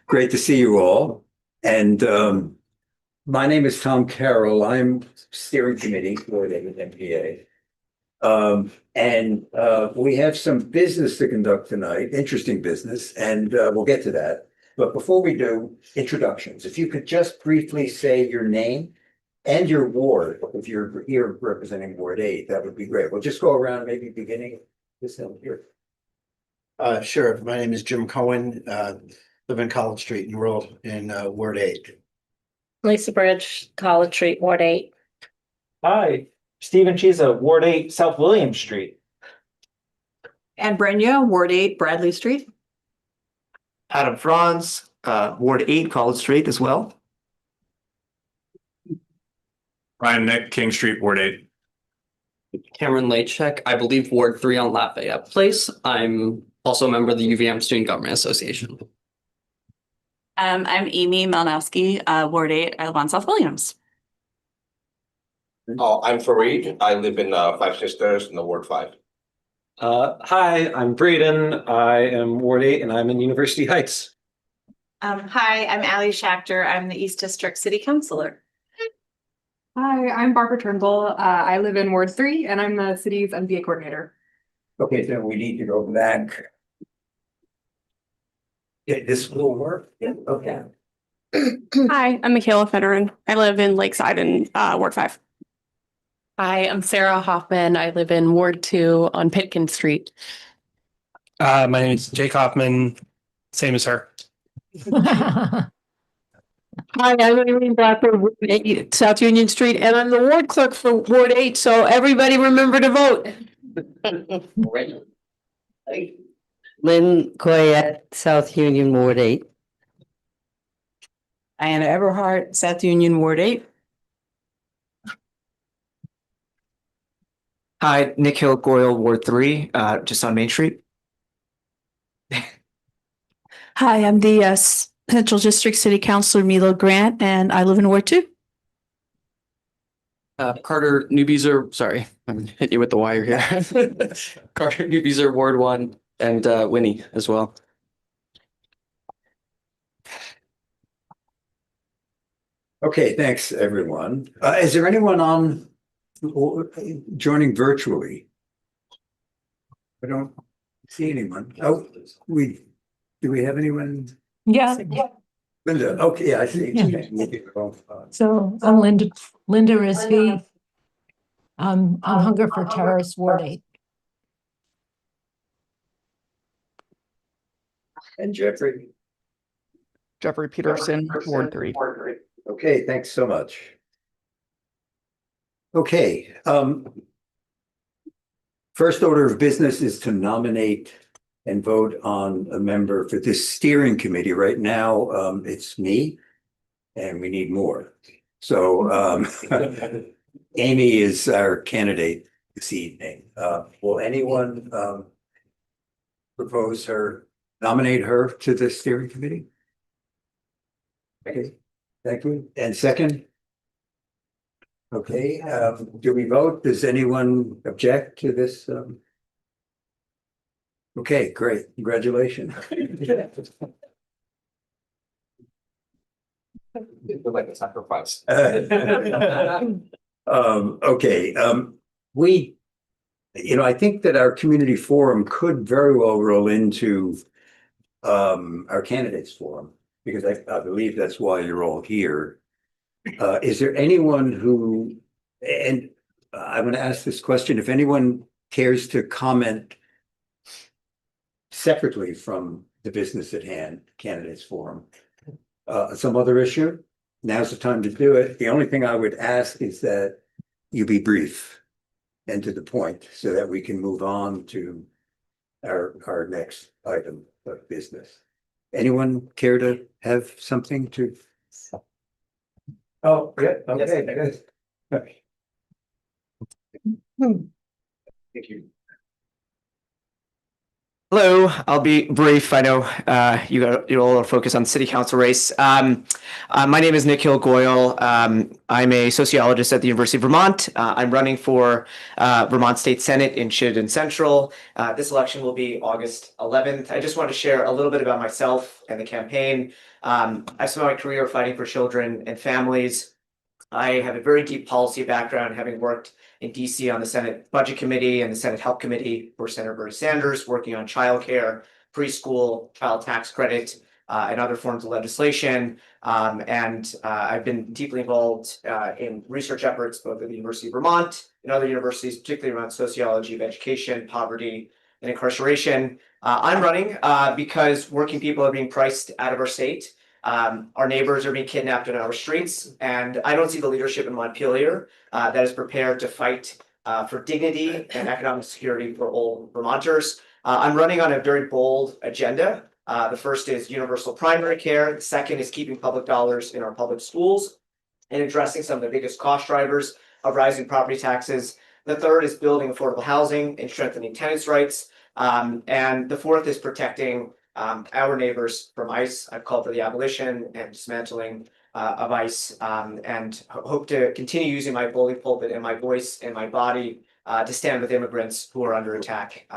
Great to see you all. And my name is Tom Carroll. I'm steering committee for the NPA. We have some business to conduct tonight, interesting business, and we'll get to that. But before we do, introductions. If you could just briefly say your name and your ward, if you're here representing Ward 8, that would be great. We'll just go around maybe beginning this end here. Sure. My name is Jim Cohen, live in College Street in Ward 8. Lisa Bridge, College Street, Ward 8. Hi, Stephen Chisa, Ward 8, South William Street. And Brenya, Ward 8, Bradley Street. Adam Franz, Ward 8, College Street as well. Ryan Nick, King Street, Ward 8. Cameron Lachek, I believe Ward 3 on Lafayette Place. I'm also a member of the UVM Student Government Association. I'm Amy Malinowski, Ward 8. I live on South Williams. Oh, I'm Fareed. I live in Five Sisters in the Ward 5. Hi, I'm Braden. I am Ward 8 and I'm in University Heights. Hi, I'm Allie Schachter. I'm the East District City Councilor. Hi, I'm Barbara Turnbull. I live in Ward 3 and I'm the city's NPA coordinator. Okay, so we need to go back. Yeah, this will work. Yeah, okay. Hi, I'm Michaela Federer. I live in Lakeside in Ward 5. Hi, I'm Sarah Hoffman. I live in Ward 2 on Pitkin Street. My name is Jake Hoffman, same as her. Hi, I'm Irene Blackford, South Union Street, and I'm the ward clerk for Ward 8, so everybody remember to vote. Lynn Coyette, South Union, Ward 8. Diana Everhart, South Union, Ward 8. Hi, Nick Hill Goyle, Ward 3, just on Main Street. Hi, I'm the Central District City Councilor Milo Grant, and I live in Ward 2. Carter Newbeezer, sorry, I'm hitting you with the wire here. Carter Newbeezer, Ward 1, and Winnie as well. Okay, thanks, everyone. Is there anyone on joining virtually? I don't see anyone. Oh, do we have anyone? Yeah. Linda, okay, I see. Yeah. So I'm Linda Risby. I'm Hunger for Terrorists, Ward 8. And Jeffrey Peterson, Ward 3. Okay, thanks so much. Okay, first order of business is to nominate and vote on a member for this steering committee. Right now, it's me, and we need more. So Amy is our candidate this evening. Will anyone nominate her to the steering committee? Okay, thank you. And second? Okay, do we vote? Does anyone object to this? Okay, great. Congratulations. Like a sacrifice. Okay, I think that our community forum could very well roll into our candidates forum, because I believe that's why you're all here. Is there anyone who, and I'm going to ask this question, if anyone cares to comment separately from the business at hand, candidates forum, some other issue, now's the time to do it. The only thing I would ask is that you be brief and to the point so that we can move on to our next item of business. Anyone care to have something to? Oh, yeah, okay, good. Okay. Thank you. Hello, I'll be brief. I know you're all focused on the city council race. My name is Nikhil Goyal. I'm a sociologist at the University of Vermont. I'm running for Vermont State Senate in Chittenden Central. This election will be August 11th. I just want to share a little bit about myself and the campaign. I spent my career fighting for children and families. I have a very deep policy background, having worked in DC on the Senate Budget Committee and the Senate Help Committee for Senator Bernie Sanders, working on childcare, preschool, child tax credit, and other forms of legislation. I've been deeply involved in research efforts both at the University of Vermont and other universities, particularly around sociology of education, poverty, and incarceration. I'm running because working people are being priced out of our state. Our neighbors are being kidnapped in our streets, and I don't see the leadership in Montpelier that is prepared to fight for dignity and economic security for all Vermonters. I'm running on a very bold agenda. The first is universal primary care. The second is keeping public dollars in our public schools and addressing some of the biggest cost drivers of rising property taxes. The third is building affordable housing and strengthening tenants' rights. And the fourth is protecting our neighbors from ICE. I've called for the abolition and dismantling of ICE, and hope to continue using my bully pulpit and my voice and my body to stand with immigrants who are under attack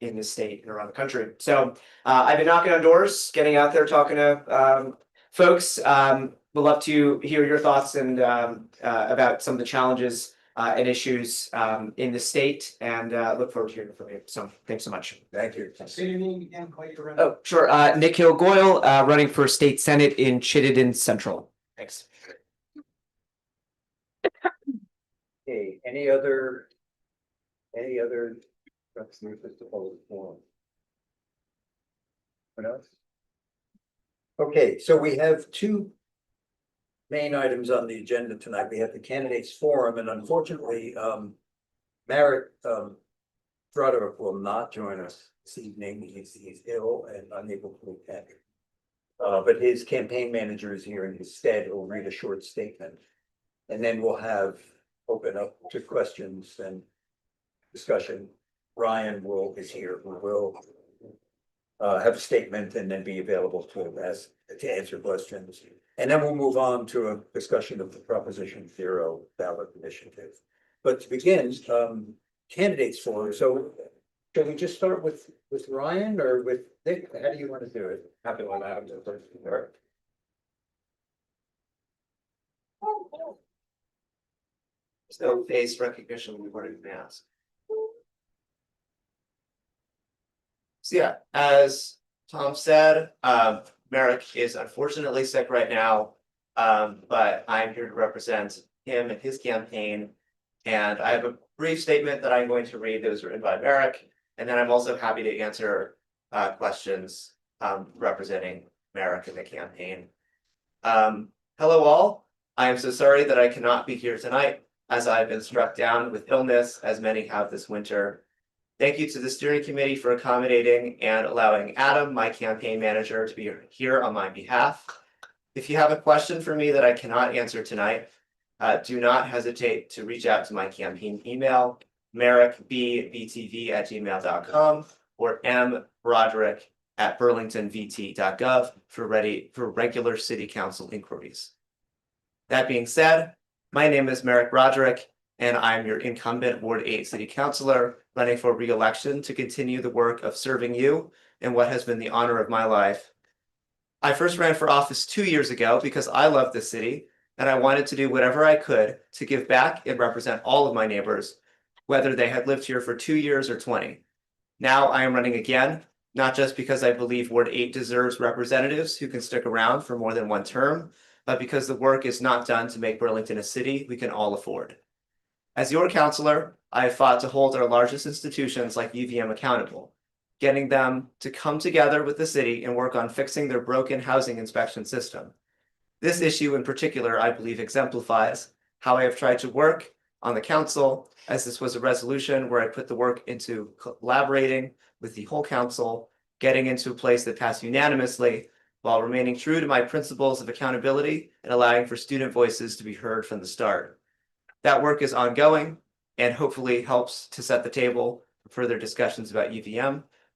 in this state and around the country. So I've been knocking on doors, getting out there, talking to folks. Would love to hear your thoughts and about some of the challenges and issues in the state, and look forward to hearing from you. So thanks so much. Thank you. Say your name again, quite your Oh, sure. Nikhil Goyal, running for state senate in Chittenden Central. Thanks. Okay, any other? What else? Okay, so we have two main items on the agenda tonight. We have the candidates forum, and unfortunately, Merrick Broderick will not join us this evening. He's ill and unable to attend. But his campaign manager is here in his stead. He'll read a short statement, and then we'll open up to questions and discussion. Ryan is here, who will have a statement and then be available to answer questions. And then we'll move on to a discussion of the Proposition 0 ballot initiative. But to begin, candidates forum. So should we just start with Ryan or with Nick? How do you want to do it? Happy one out of first. There's no face recognition when we weren't even asked. So yeah, as Tom said, Merrick is unfortunately sick right now, but I'm here to represent him and his campaign. And I have a brief statement that I'm going to read that was written by Merrick, and then I'm also happy to answer questions representing Merrick and the campaign. Hello all, I am so sorry that I cannot be here tonight, as I've been struck down with illness, as many have this winter. Thank you to the steering committee for accommodating and allowing Adam, my campaign manager, to be here on my behalf. If you have a question for me that I cannot answer tonight, do not hesitate to reach out to my campaign email, merrickbbtv@gmail.com or mbroderick@burlingtonvt.gov for regular city council inquiries. That being said, my name is Merrick Broderick, and I'm your incumbent Ward 8 City Councilor running for re-election to continue the work of serving you in what has been the honor of my life. I first ran for office 2 years ago because I love this city and I wanted to do whatever I could to give back and represent all of my neighbors, whether they had lived here for 2 years or 20. Now I am running again, not just because I believe Ward 8 deserves representatives who can stick around for more than one term, but because the work is not done to make Burlington a city we can all afford. As your counselor, I have fought to hold our largest institutions like UVM accountable, getting them to come together with the city and work on fixing their broken housing inspection system. This issue in particular, I believe, exemplifies how I have tried to work on the council, as this was a resolution where I put the work into collaborating with the whole council, getting into a place that passed unanimously, while remaining true to my principles of accountability and allowing for student voices to be heard from the start. That work is ongoing and hopefully helps to set the table for further discussions about UVM,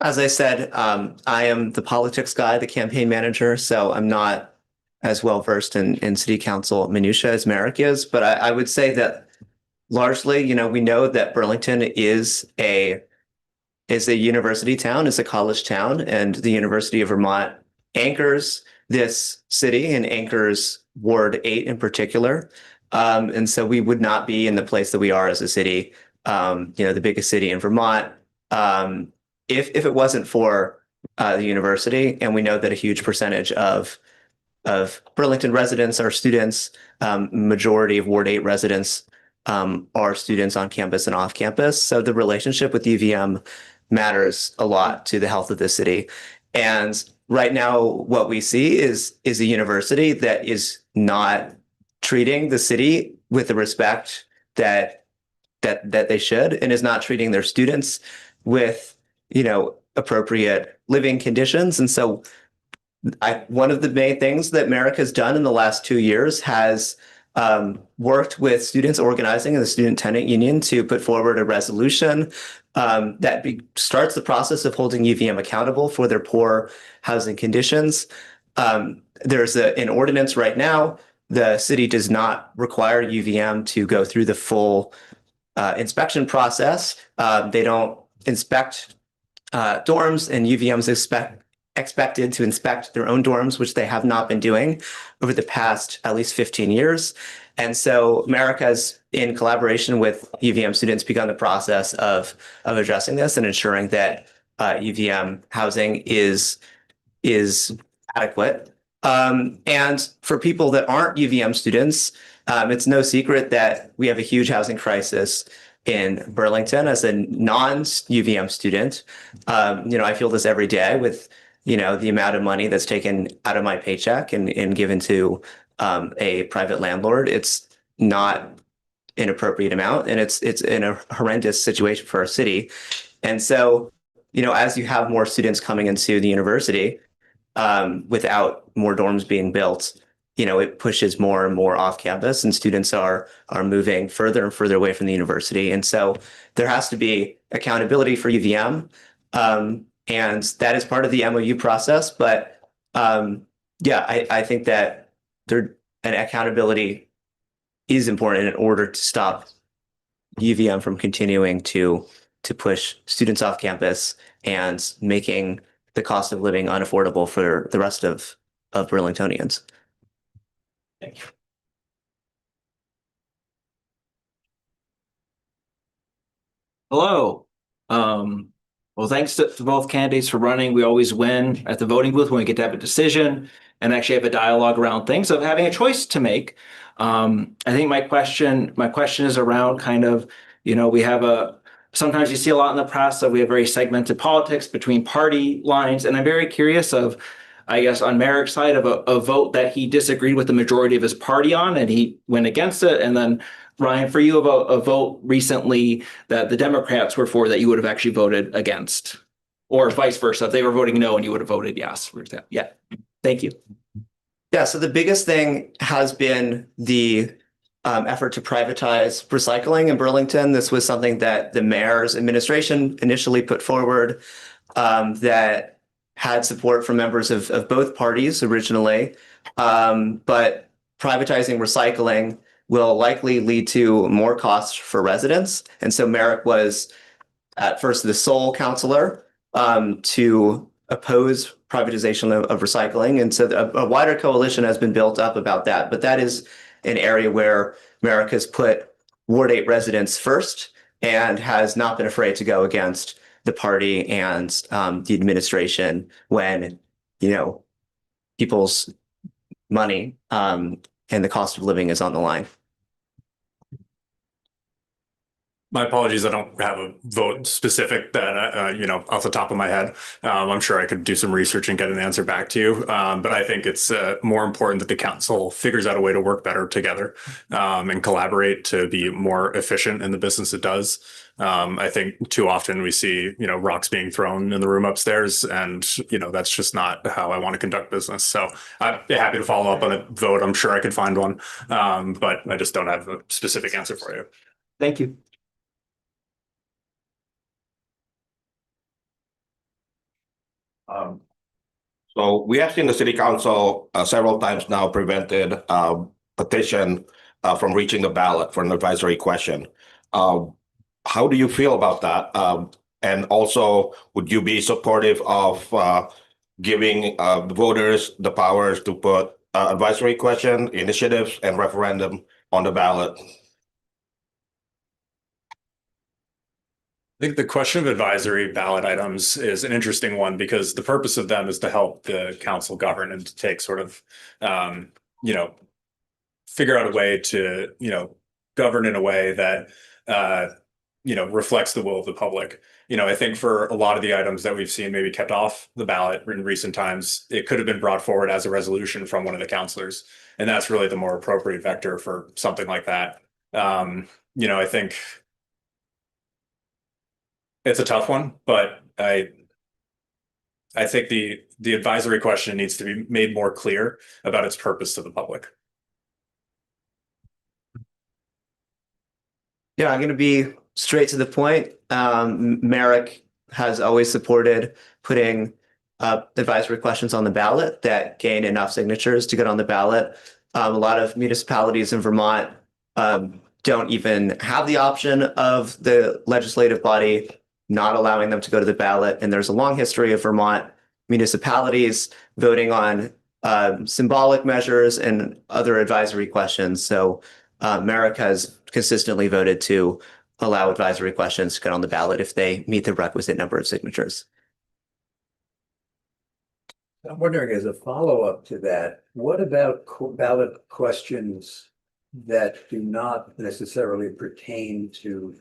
As I said, I am the politics guy, the campaign manager, so I'm not as well versed in city council minutia as Merrick is. But I would say that largely, we know that Burlington is a university town, is a college town, and the University of Vermont anchors this city and anchors Ward 8 in particular. And so we would not be in the place that we are as a city, the biggest city in Vermont, if it wasn't for the university. And we know that a huge percentage of Burlington residents are students. Majority of Ward 8 residents are students on campus and off campus. So the relationship with UVM matters a lot to the health of the city. And right now, what we see is a university that is not treating the city with the respect that they should, and is not treating their students with, appropriate living conditions. And so one of the main things that Merrick has done in the last 2 years has worked with students organizing in the student tenant union to put forward a resolution that starts the process of holding UVM accountable for their poor housing conditions. There's an ordinance right now. The city does not require UVM to go through the full inspection process. They don't inspect dorms, and UVM's expected to inspect their own dorms, which they have not been doing over the past at least 15 years. And so Merrick has, in collaboration with UVM students, begun the process of addressing this and ensuring that UVM housing is adequate. And for people that aren't UVM students, it's no secret that we have a huge housing crisis in Burlington. As a non-UVM student, I feel this every day with the amount of money that's taken out of my paycheck and given to a private landlord. It's not an appropriate amount, and it's in a horrendous situation for our city. And so, as you have more students coming into the university, without more dorms being built, it pushes more and more off campus, and students are moving further and further away from the university. And so there has to be accountability for UVM. And that is part of the MOU process. But I think that an accountability is important in order to stop UVM from continuing to push students off campus and making the cost of living unaffordable for the rest of Burlingtonians. Thank you. Hello. Well, thanks to both candidates for running. We always win at the voting booth when we get to have a decision and actually have a dialogue around things of having a choice to make. I think my question is around kind of, we have sometimes you see a lot in the press that we have very segmented politics between party lines. And I'm very curious of, I guess, on Merrick's side of a vote that he disagreed with the majority of his party on, and he went against it. And then Ryan, for you, about a vote recently that the Democrats were for that you would have actually voted against, or vice versa. If they were voting no and you would have voted yes, for example. Yeah. Thank you. Yeah. So the biggest thing has been the effort to privatize recycling in Burlington. This was something that the mayor's administration initially put forward, that had support from members of both parties originally. But privatizing recycling will likely lead to more costs for residents. And so Merrick was at first the sole counselor to oppose privatization of recycling. And so a wider coalition has been built up about that. But that is an area where Merrick has put Ward 8 residents first and has not been afraid to go against the party and the administration when, people's money and the cost of living is on the line. My apologies, I don't have a vote specific that, off the top of my head. I'm sure I could do some research and get an answer back to you. But I think it's more important that the council figures out a way to work better together and collaborate to be more efficient in the business it does. I think too often we see, rocks being thrown in the room upstairs, and, that's just not how I want to conduct business. So I'd be happy to follow up on a vote. I'm sure I could find one, but I just don't have a specific answer for you. Thank you. So we have seen the city council several times now prevented petition from reaching the ballot for an advisory question. How do you feel about that? And also, would you be supportive of giving voters the powers to put advisory question, initiatives, and referendum on the ballot? I think the question of advisory ballot items is an interesting one because the purpose of them is to help the council govern and to take sort of, you know, figure out a way to, govern in a way that, reflects the will of the public. I think for a lot of the items that we've seen maybe kept off the ballot in recent times, it could have been brought forward as a resolution from one of the councilors. And that's really the more appropriate vector for something like that. I think it's a tough one, but I think the advisory question needs to be made more clear about its purpose to the public. Yeah, I'm going to be straight to the point. Merrick has always supported putting advisory questions on the ballot that gain enough signatures to get on the ballot. A lot of municipalities in Vermont don't even have the option of the legislative body not allowing them to go to the ballot. And there's a long history of Vermont municipalities voting on symbolic measures and other advisory questions. So Merrick has consistently voted to allow advisory questions to get on the ballot if they meet the requisite number of signatures. I'm wondering, as a follow-up to that, what about ballot questions that do not necessarily pertain to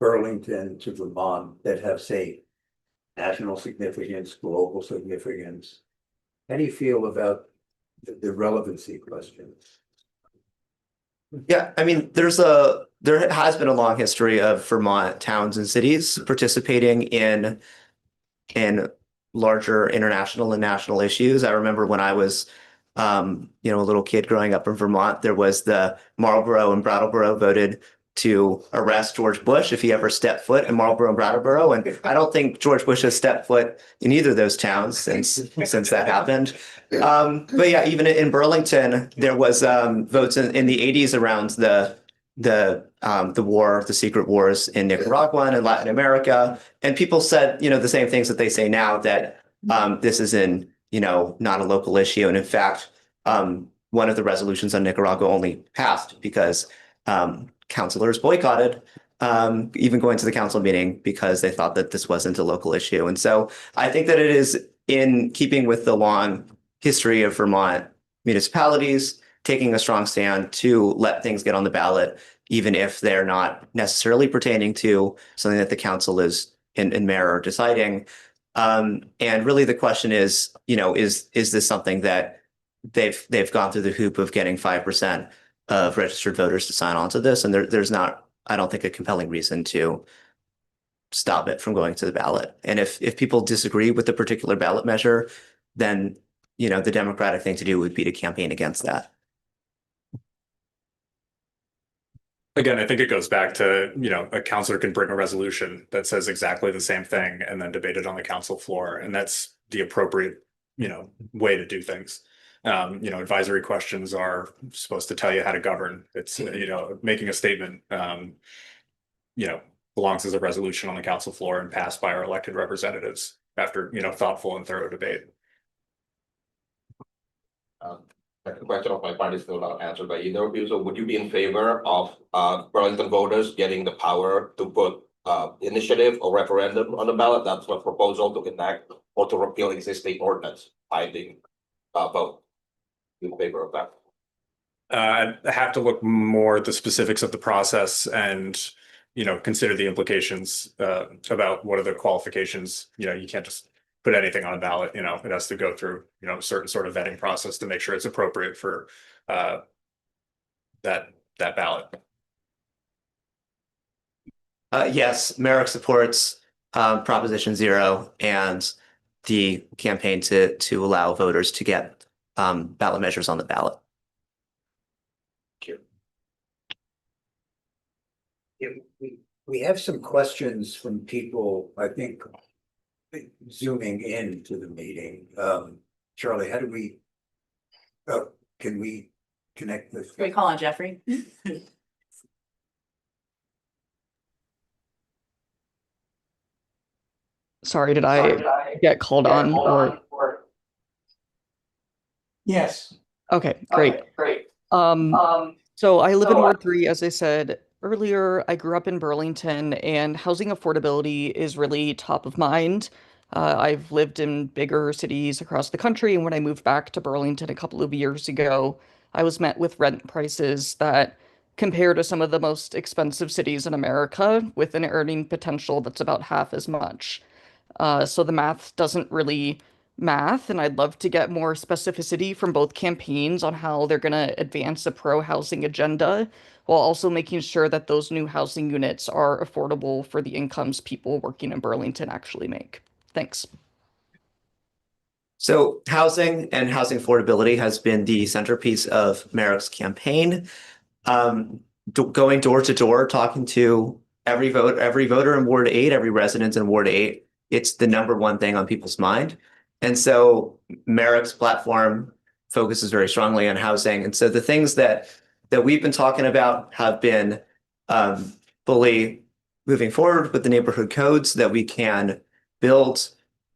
Burlington, to Vermont, that have, say, national significance, global significance? How do you feel about the relevancy questions? Yeah, I mean, there has been a long history of Vermont towns and cities participating in larger international and national issues. I remember when I was a little kid growing up in Vermont, there was the Marlborough and Brattleboro voted to arrest George Bush if he ever stepped foot in Marlborough and Brattleboro. And I don't think George Bush has stepped foot in either of those towns since that happened. But yeah, even in Burlington, there was votes in the 80s around the war, the secret wars in Nicaragua and in Latin America. And people said, the same things that they say now, that this is not a local issue. And in fact, one of the resolutions on Nicaragua only passed because councilors boycotted even going to the council meeting because they thought that this wasn't a local issue. And so I think that it is in keeping with the long history of Vermont municipalities taking a strong stand to let things get on the ballot, even if they're not necessarily pertaining to something that the council is and mayor are deciding. And really the question is, is this something that they've gone through the hoop of getting 5% of registered voters to sign on to this? And there's not, I don't think, a compelling reason to stop it from going to the ballot. And if people disagree with the particular ballot measure, then, the democratic thing to do would be to campaign against that. Again, I think it goes back to, a councilor can bring a resolution that says exactly the same thing and then debate it on the council floor. And that's the appropriate, way to do things. Advisory questions are supposed to tell you how to govern. It's, making a statement, belongs as a resolution on the council floor and passed by our elected representatives after, thoughtful and thorough debate. Second question of my part is still not answered by either of you. So would you be in favor of Burlington voters getting the power to put initiative or referendum on the ballot? That's a proposal to enact or to repeal existing ordinance binding vote. In favor of that? I have to look more at the specifics of the process and, consider the implications about what are the qualifications. You can't just put anything on a ballot. It has to go through, a certain sort of vetting process to make sure it's appropriate for that ballot. Yes, Merrick supports Proposition 0 and the campaign to allow voters to get ballot measures on the ballot. We have some questions from people, I think, zooming into the meeting. Charlie, how do we, can we connect this? Can we call on Jeffrey? Sorry, did I get called on or? Yes. Okay, great. So I live in Ward 3, as I said earlier. I grew up in Burlington, and housing affordability is really top of mind. I've lived in bigger cities across the country, and when I moved back to Burlington a couple of years ago, I was met with rent prices that compare to some of the most expensive cities in America, with an earning potential that's about half as much. So the math doesn't really math, and I'd love to get more specificity from both campaigns on how they're going to advance a pro-housing agenda, while also making sure that those new housing units are affordable for the incomes people working in Burlington actually make. Thanks. So housing and housing affordability has been the centerpiece of Merrick's campaign. Going door to door, talking to every voter in Ward 8, every resident in Ward 8, it's the number one thing on people's mind. And so Merrick's platform focuses very strongly on housing. And so the things that we've been talking about have been fully moving forward with the neighborhood codes, that we can build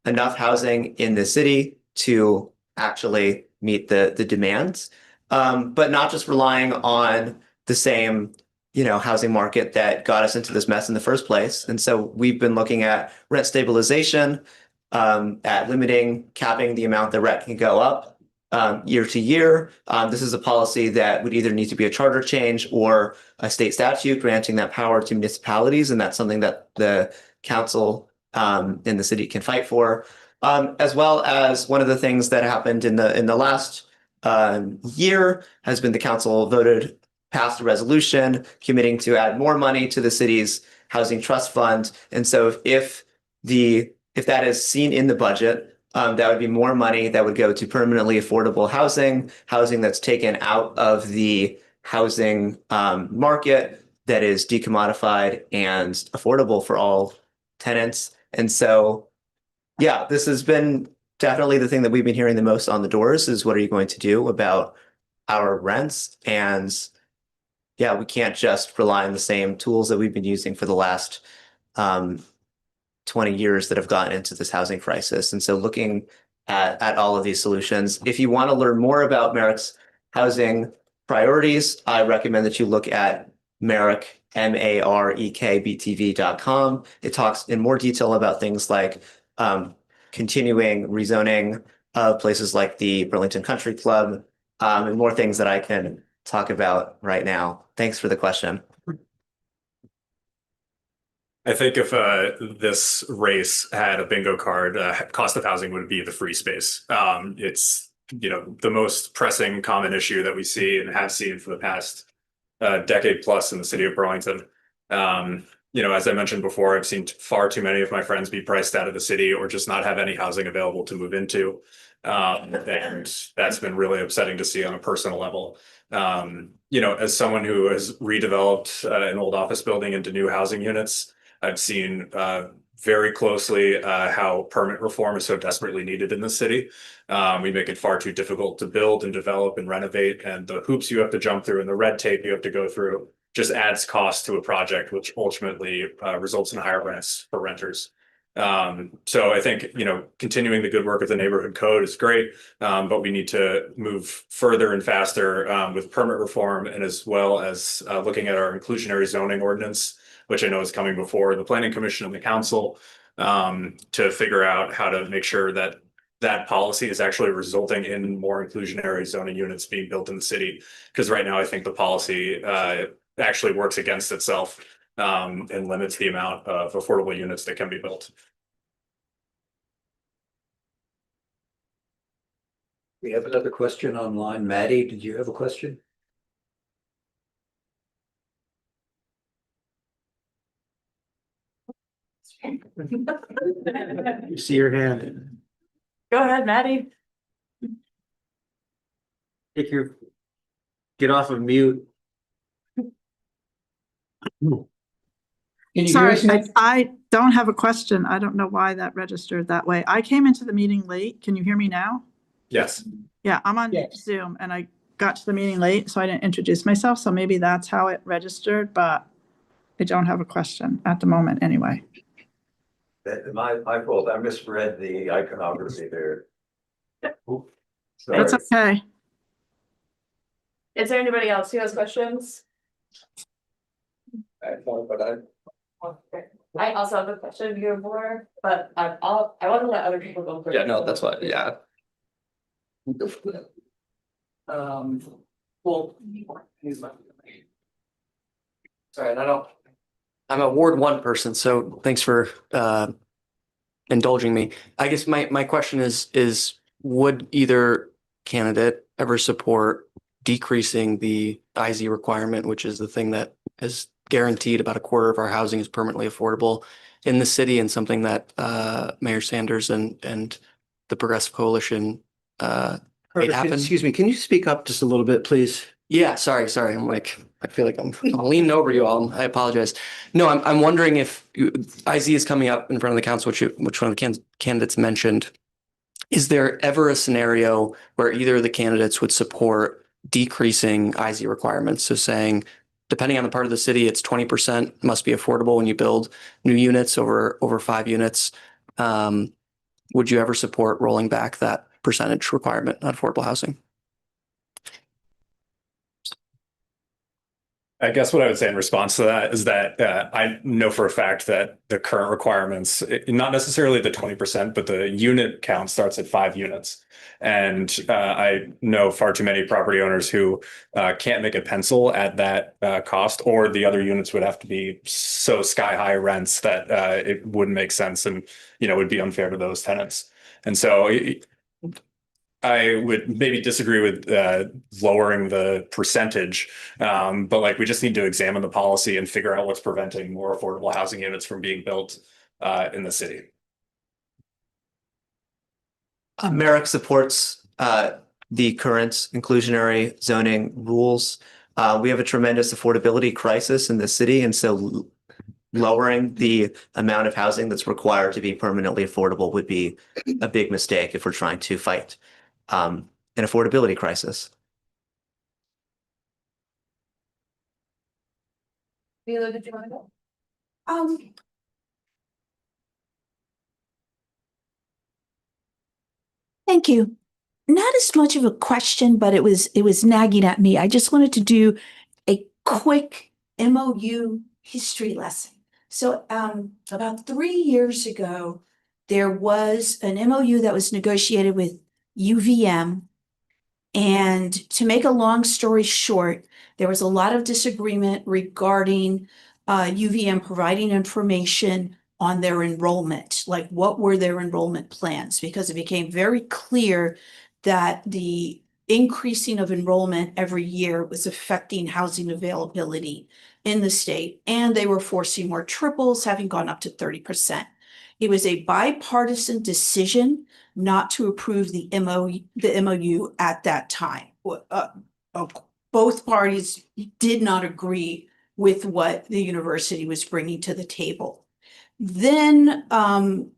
enough housing in the city to actually meet the demands, but not just relying on the same housing market that got us into this mess in the first place. And so we've been looking at rent stabilization, at capping the amount that rent can go up year to year. This is a policy that would either need to be a charter change or a state statute granting that power to municipalities, and that's something that the council in the city can fight for. As well as one of the things that happened in the last year has been the council passed a resolution committing to add more money to the city's housing trust fund. And so if that is seen in the budget, that would be more money that would go to permanently affordable housing that's taken out of the housing market, that is decommodified and affordable for all tenants. And so, yeah, this has been definitely the thing that we've been hearing the most on the doors is, what are you going to do about our rents? And yeah, we can't just rely on the same tools that we've been using for the last 20 years that have gotten into this housing crisis. And so looking at all of these solutions, if you want to learn more about Merrick's housing priorities, I recommend that you look at Merrick, MAREKBTV.com. It talks in more detail about things like continuing rezoning of places like the Burlington Country Club, and more things that I can talk about right now. Thanks for the question. I think if this race had a bingo card, cost of housing would be the free space. It's the most pressing common issue that we see and have seen for the past decade plus in the city of Burlington. As I mentioned before, I've seen far too many of my friends be priced out of the city or just not have any housing available to move into. And that's been really upsetting to see on a personal level. As someone who has redeveloped an old office building into new housing units, I've seen very closely how permit reform is so desperately needed in the city. We make it far too difficult to build and develop and renovate, and the hoops you have to jump through and the red tape you have to go through just adds cost to a project, which ultimately results in higher rents for renters. So I think, continuing the good work of the neighborhood code is great, but we need to move further and faster with permit reform, and as well as looking at our inclusionary zoning ordinance, which I know is coming before the Planning Commission and the council, to figure out how to make sure that that policy is actually resulting in more inclusionary zoning units being built in the city. Because right now I think the policy actually works against itself and limits the amount of affordable units that can be built. We have another question online. Maddie, did you have a question? You see your hand. Go ahead, Maddie. Get off of mute. Can you hear Sorry, us now? I don't have a question. I don't know why that registered that way. I came into the meeting late. Can you hear me now? Yes. Yeah, I'm on Zoom and I got to the meeting late, so I didn't introduce myself. So maybe that's how it registered, but I don't have a question at the moment anyway. My fault. I misread the iconography there. Oops, That's sorry. okay. Is there anybody else who has questions? I also have a question here more, but I want to let other people go first. Yeah, no, that's what, yeah. Well, sorry, and I'm a Ward 1 person, so thanks for indulging me. I guess my question is would either candidate ever support decreasing the IZ requirement, which is the thing that has guaranteed about a quarter of our housing is permanently affordable in the city, and something that Mayor Sanders and the Progressive Coalition made happen? Excuse me, can you speak up just a little bit, please? Yeah, sorry. I feel like I'm leaning over you all. I apologize. No, I'm wondering if IZ is coming up in front of the council, which one of the candidates mentioned. Is there ever a scenario where either of the candidates would support decreasing IZ requirements? So saying, depending on the part of the city, it's 20% must be affordable when you build new units over 5 units. Would you ever support rolling back that percentage requirement on affordable housing? I guess what I would say in response to that is that I know for a fact that the current requirements, not necessarily the 20%, but the unit count starts at 5 units. And I know far too many property owners who can't make a pencil at that cost, or the other units would have to be so sky high rents that it wouldn't make sense and, would be unfair to those tenants. And so I would maybe disagree with lowering the percentage, but we just need to examine the policy and figure out what's preventing more affordable housing units from being built in the city. Merrick supports the current inclusionary zoning rules. We have a tremendous affordability crisis in the city, and so lowering the amount of housing that's required to be permanently affordable would be a big mistake if we're trying to fight an affordability crisis. Mila, did you want to go? Thank you. Not as much of a question, but it was nagging at me. I just wanted to do a quick MOU history lesson. So about 3 years ago, there was an MOU that was negotiated with UVM. And to make a long story short, there was a lot of disagreement regarding UVM providing information on their enrollment, like what were their enrollment plans, because it became very clear that the increasing of enrollment every year was affecting housing availability in the state, and they were forcing more triples, having gone up to 30%. It was a bipartisan decision not to approve the MOU at that time. Both parties did not agree with what the university was bringing to the table. Then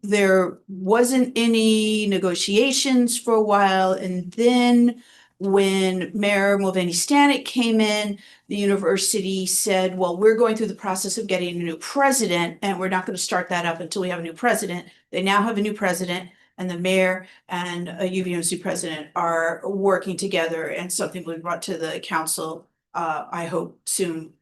there wasn't any negotiations for a while, and then when Mayor Mulvaney Stanek came in, the university said, well, we're going through the process of getting a new president, and we're not going to start that up until we have a new president. They now have a new president, and the mayor and UVM's new president are working together, and something will be brought to the council, I hope soon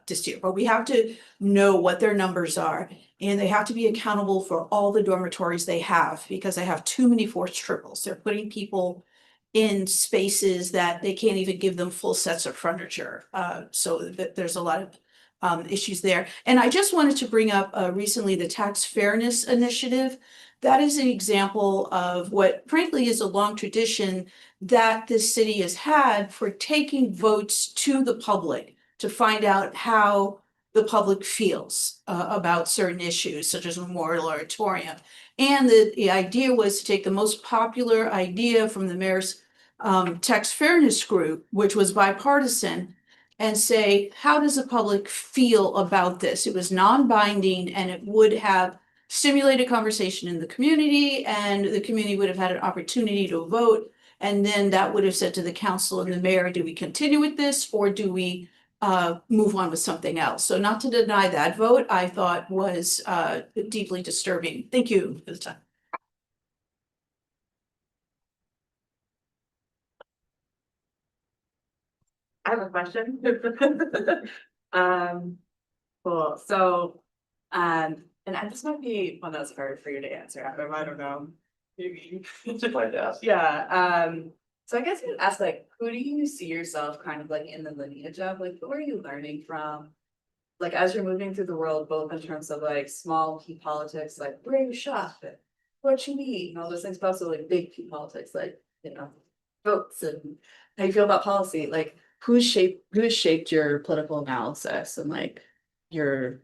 this year. But we have to know what their numbers are, and they have to be accountable for all the dormitories they have, because they have too many forced triples. They're putting people in spaces that they can't even give them full sets of furniture. So there's a lot of issues there. And I just wanted to bring up recently the Tax Fairness Initiative. That is an example of what frankly is a long tradition that this city has had for taking votes to the public to find out how the public feels about certain issues, such as Memorial Auditorium. And the idea was to take the most popular idea from the mayor's tax fairness group, which was bipartisan, and say, how does the public feel about this? It was non-binding and it would have stimulated conversation in the community, and the community would have had an opportunity to vote. And then that would have said to the council and the mayor, do we continue with this or do we move on with something else? So not to deny that vote, I thought was deeply disturbing. Thank you for the time. I have a question. Cool, so, and this might be one that's hard for you to answer, Adam, I don't know. Maybe. Yeah, so I guess you'd ask, like, who do you see yourself kind of like in the lineage of? Like, who are you learning from? Like, as you're moving through the world, both in terms of like small P politics, like where you shop and what you eat and all those things, but also like big P politics, like, you know, votes and how you feel about policy. Like, who's shaped your political analysis and like your,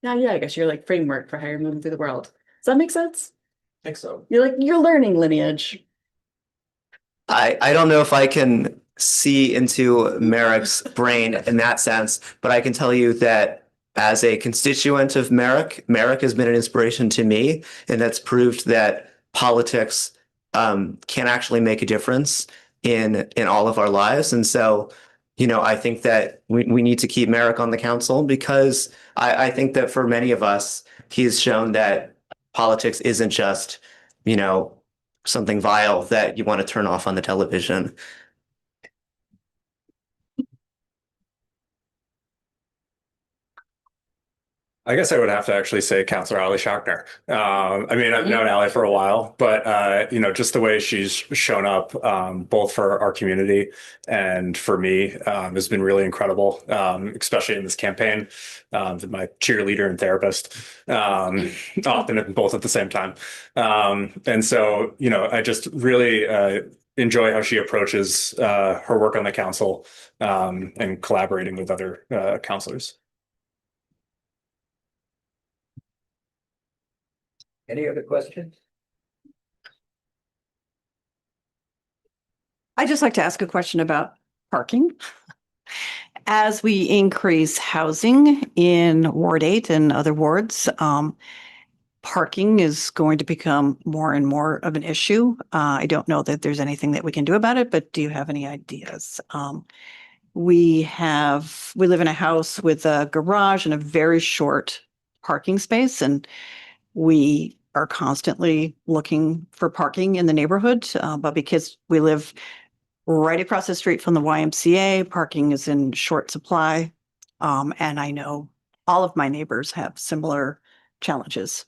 yeah, I guess your like framework for how you're moving through the world. Does that make sense? I think so. You're like, you're learning lineage. I don't know if I can see into Merrick's brain in that sense, but I can tell you that as a constituent of Merrick, Merrick has been an inspiration to me, and that's proved that politics can actually make a difference in all of our lives. And so, you know, I think that we need to keep Merrick on the council because I think that for many of us, he's shown that politics isn't just, you know, something vile that you want to turn off on the television. I guess I would have to actually say Councilor Ali Schachner. I mean, I've known Ali for a while, but you know, just the way she's shown up, both for our community and for me, has been really incredible, especially in this campaign. My cheerleader and therapist, often both at the same time. And so, you know, I just really enjoy how she approaches her work on the council and collaborating with other councilors. Any other questions? I'd just like to ask a question about parking. As we increase housing in Ward 8 and other wards, parking is going to become more and more of an issue. I don't know that there's anything that we can do about it, but do you have any ideas? We live in a house with a garage and a very short parking space, and we are constantly looking for parking in the neighborhood, but because we live right across the street from the YMCA, parking is in short supply. And I know all of my neighbors have similar challenges.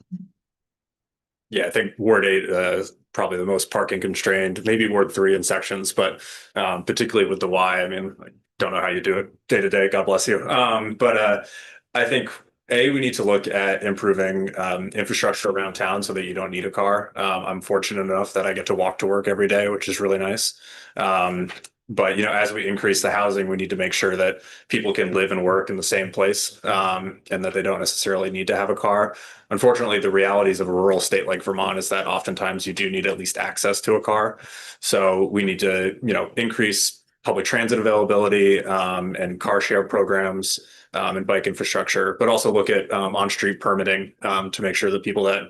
Yeah, I think Ward 8 is probably the most parking constrained, maybe Ward 3 in sections, but particularly with the Y, I mean, I don't know how you do it day to day, God bless you. But I think we need to look at improving infrastructure around town so that you don't need a car. I'm fortunate enough that I get to walk to work every day, which is really nice. But you know, as we increase the housing, we need to make sure that people can live and work in the same place, and that they don't necessarily need to have a car. Unfortunately, the realities of a rural state like Vermont is that oftentimes you do need at least access to a car. So we need to, you know, increase public transit availability and car share programs and bike infrastructure, but also look at on-street permitting to make sure that people that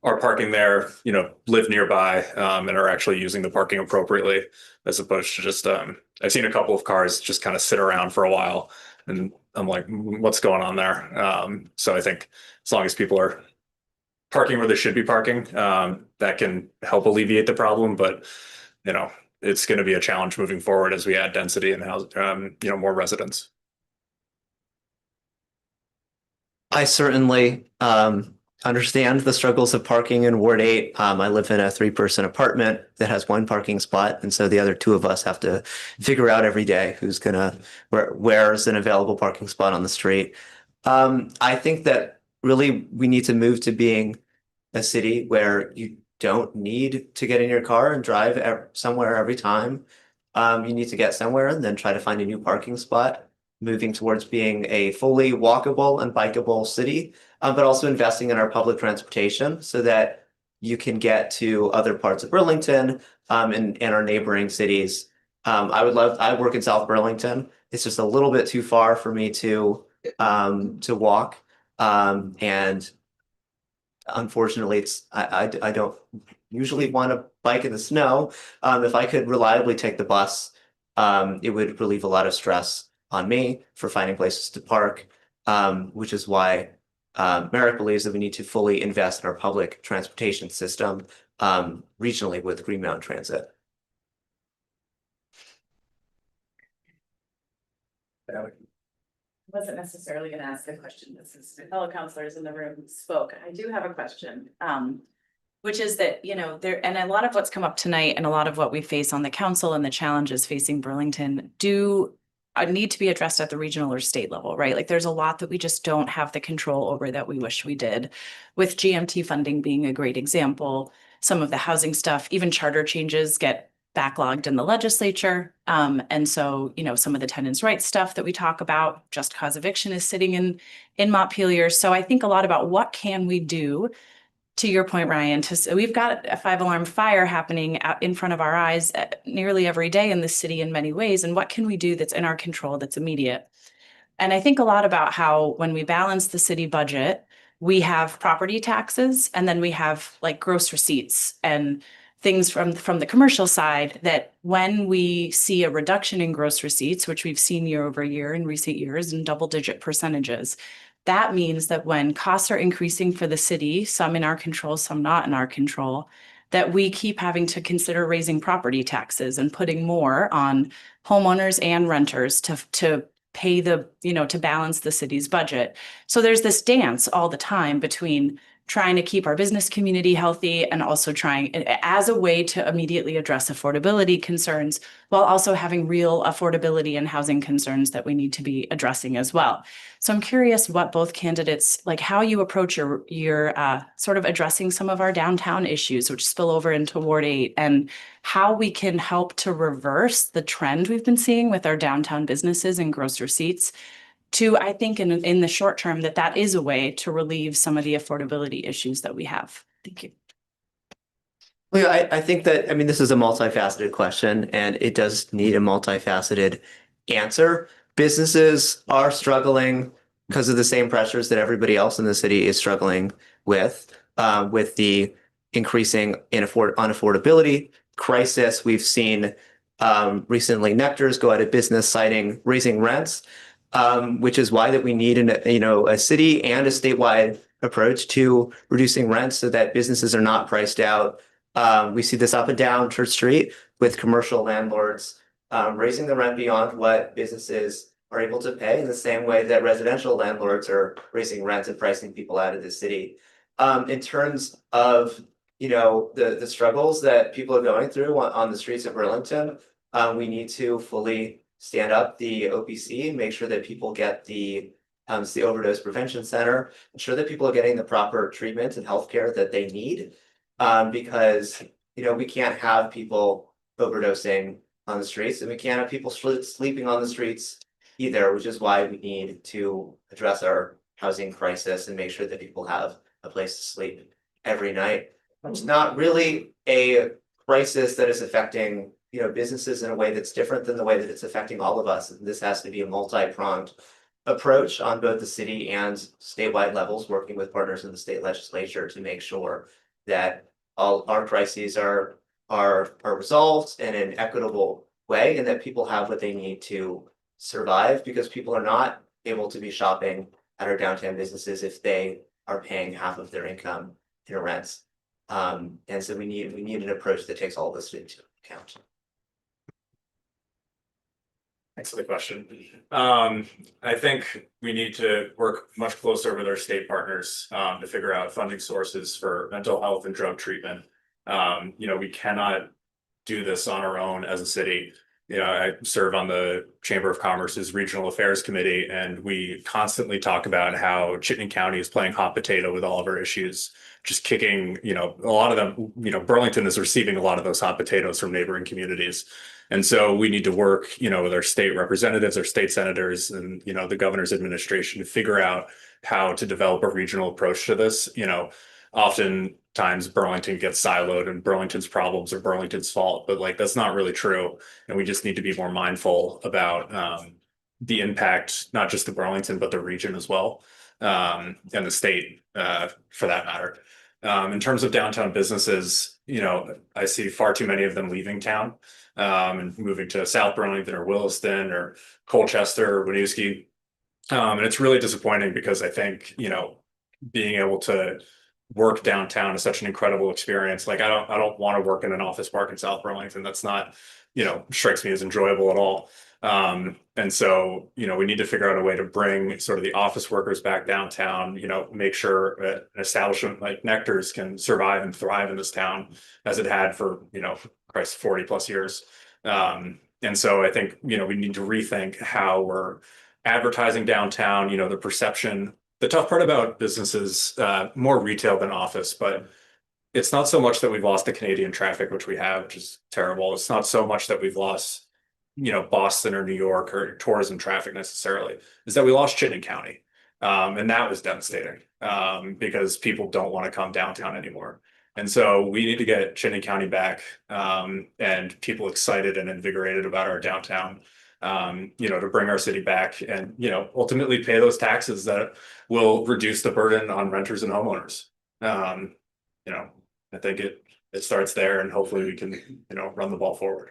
are parking there, you know, live nearby and are actually using the parking appropriately, as opposed to just, I've seen a couple of cars just kind of sit around for a while and I'm like, what's going on there? So I think as long as people are parking where they should be parking, that can help alleviate the problem. But, you know, it's going to be a challenge moving forward as we add density and house, you know, more residents. I certainly understand the struggles of parking in Ward 8. I live in a 3-person apartment that has 1 parking spot, and so the other 2 of us have to figure out every day who's gonna where's an available parking spot on the street. I think that really we need to move to being a city where you don't need to get in your car and drive somewhere every time you need to get somewhere, and then try to find a new parking spot. Moving towards being a fully walkable and bikeable city, but also investing in our public transportation so that you can get to other parts of Burlington and our neighboring cities I work in South Burlington. It's just a little bit too far for me to walk. And unfortunately, I don't usually want to bike in the snow. If I could reliably take the bus, it would relieve a lot of stress on me for finding places to park, which is why Merrick believes that we need to fully invest in our public transportation system regionally with Green Mountain Transit. I wasn't necessarily gonna ask a question. This is the fellow counselors in the room who spoke. I do have a question. Which is that, you know, there, and a lot of what's come up tonight and a lot of what we face on the council and the challenges facing Burlington do need to be addressed at the regional or state level, right? Like there's a lot that we just don't have the control over that we wish we did. With GMT funding being a great example, some of the housing stuff, even charter changes get backlogged in the legislature. And so, you know, some of the tenants' rights stuff that we talk about, just cause eviction is sitting in Montpelier. So I think a lot about what can we do, to your point, Ryan, we've got a 5-alarm fire happening out in front of our eyes nearly every day in the city in many ways. And what can we do that's in our control, that's immediate? And I think a lot about how when we balance the city budget, we have property taxes and then we have like gross receipts and things from the commercial side that when we see a reduction in gross receipts, which we've seen year over year in recent years in double-digit percentages, that means that when costs are increasing for the city, some in our control, some not in our control, that we keep having to consider raising property taxes and putting more on homeowners and renters to pay the, you know, to balance the city's budget. So there's this dance all the time between trying to keep our business community healthy and also trying as a way to immediately address affordability concerns while also having real affordability and housing concerns that we need to be addressing as well. So I'm curious what both candidates, like how you approach your sort of addressing some of our downtown issues, which spill over into Ward 8, and how we can help to reverse the trend we've been seeing with our downtown businesses and gross receipts to, I think in the short term, that is a way to relieve some of the affordability issues that we have. Thank you. Well, I think that, I mean, this is a multifaceted question and it does need a multifaceted answer. Businesses are struggling because of the same pressures that everybody else in the city is struggling with the increasing unaffordability crisis. We've seen recently Nectar's go out of business citing raising rents, which is why that we need a city and a statewide approach to reducing rents so that businesses are not priced out. We see this up and down Church Street with commercial landlords raising the rent beyond what businesses are able to pay in the same way that residential landlords are raising rents and pricing people out of the city. In terms of, you know, the struggles that people are going through on the streets of Burlington, we need to fully stand up the OPC and make sure that people get the overdose prevention center, ensure that people are getting the proper treatment and healthcare that they need. Because, you know, we can't have people overdosing on the streets and we can't have people sleeping on the streets either, which is why we need to address our housing crisis and make sure that people have a place to sleep every night. It's not really a crisis that is affecting, you know, businesses in a way that's different than the way that it's affecting all of us. And this has to be a multi-pronged approach on both the city and statewide levels, working with partners in the state legislature to make sure that all our crises are resolved in an equitable way and that people have what they need to survive, because people are not able to be shopping at our downtown businesses if they are paying half of their income in rents. And so we need an approach that takes all this into account. Thanks for the question. I think we need to work much closer with our state partners to figure out funding sources for mental health and drug treatment. You know, we cannot do this on our own as a city. You know, I serve on the Chamber of Commerce's Regional Affairs Committee, and we constantly talk about how Chittenden County is playing hot potato with all of our issues, just kicking, you know, a lot of them, you know, Burlington is receiving a lot of those hot potatoes from neighboring communities. And so we need to work, you know, with our state representatives, our state senators, and, you know, the governor's administration to figure out how to develop a regional approach to this. You know, oftentimes Burlington gets siloed and Burlington's problems are Burlington's fault, but like that's not really true. And we just need to be more mindful about the impact, not just to Burlington, but the region as well, and the state for that matter. In terms of downtown businesses, I see far too many of them leaving town and moving to South Burlington or Williston or Colchester or Winooski. And it's really disappointing because I think, being able to work downtown is such an incredible experience. Like I don't want to work in an office park in South Burlington. That's not, strikes me as enjoyable at all. And so, we need to figure out a way to bring sort of the office workers back downtown, make sure an establishment like Nectar's can survive and thrive in this town as it had for, Christ, 40 plus years. And so I think, we need to rethink how we're advertising downtown, the perception. The tough part about businesses, more retail than office, but it's not so much that we've lost the Canadian traffic, which we have, which is terrible. It's not so much that we've lost, Boston or New York or tourism traffic necessarily, is that we lost Chittenden County. And that was devastating because people don't want to come downtown anymore. And so we need to get Chittenden County back and people excited and invigorated about our downtown. To bring our city back and, ultimately pay those taxes that will reduce the burden on renters and homeowners. I think it starts there and hopefully we can, run the ball forward.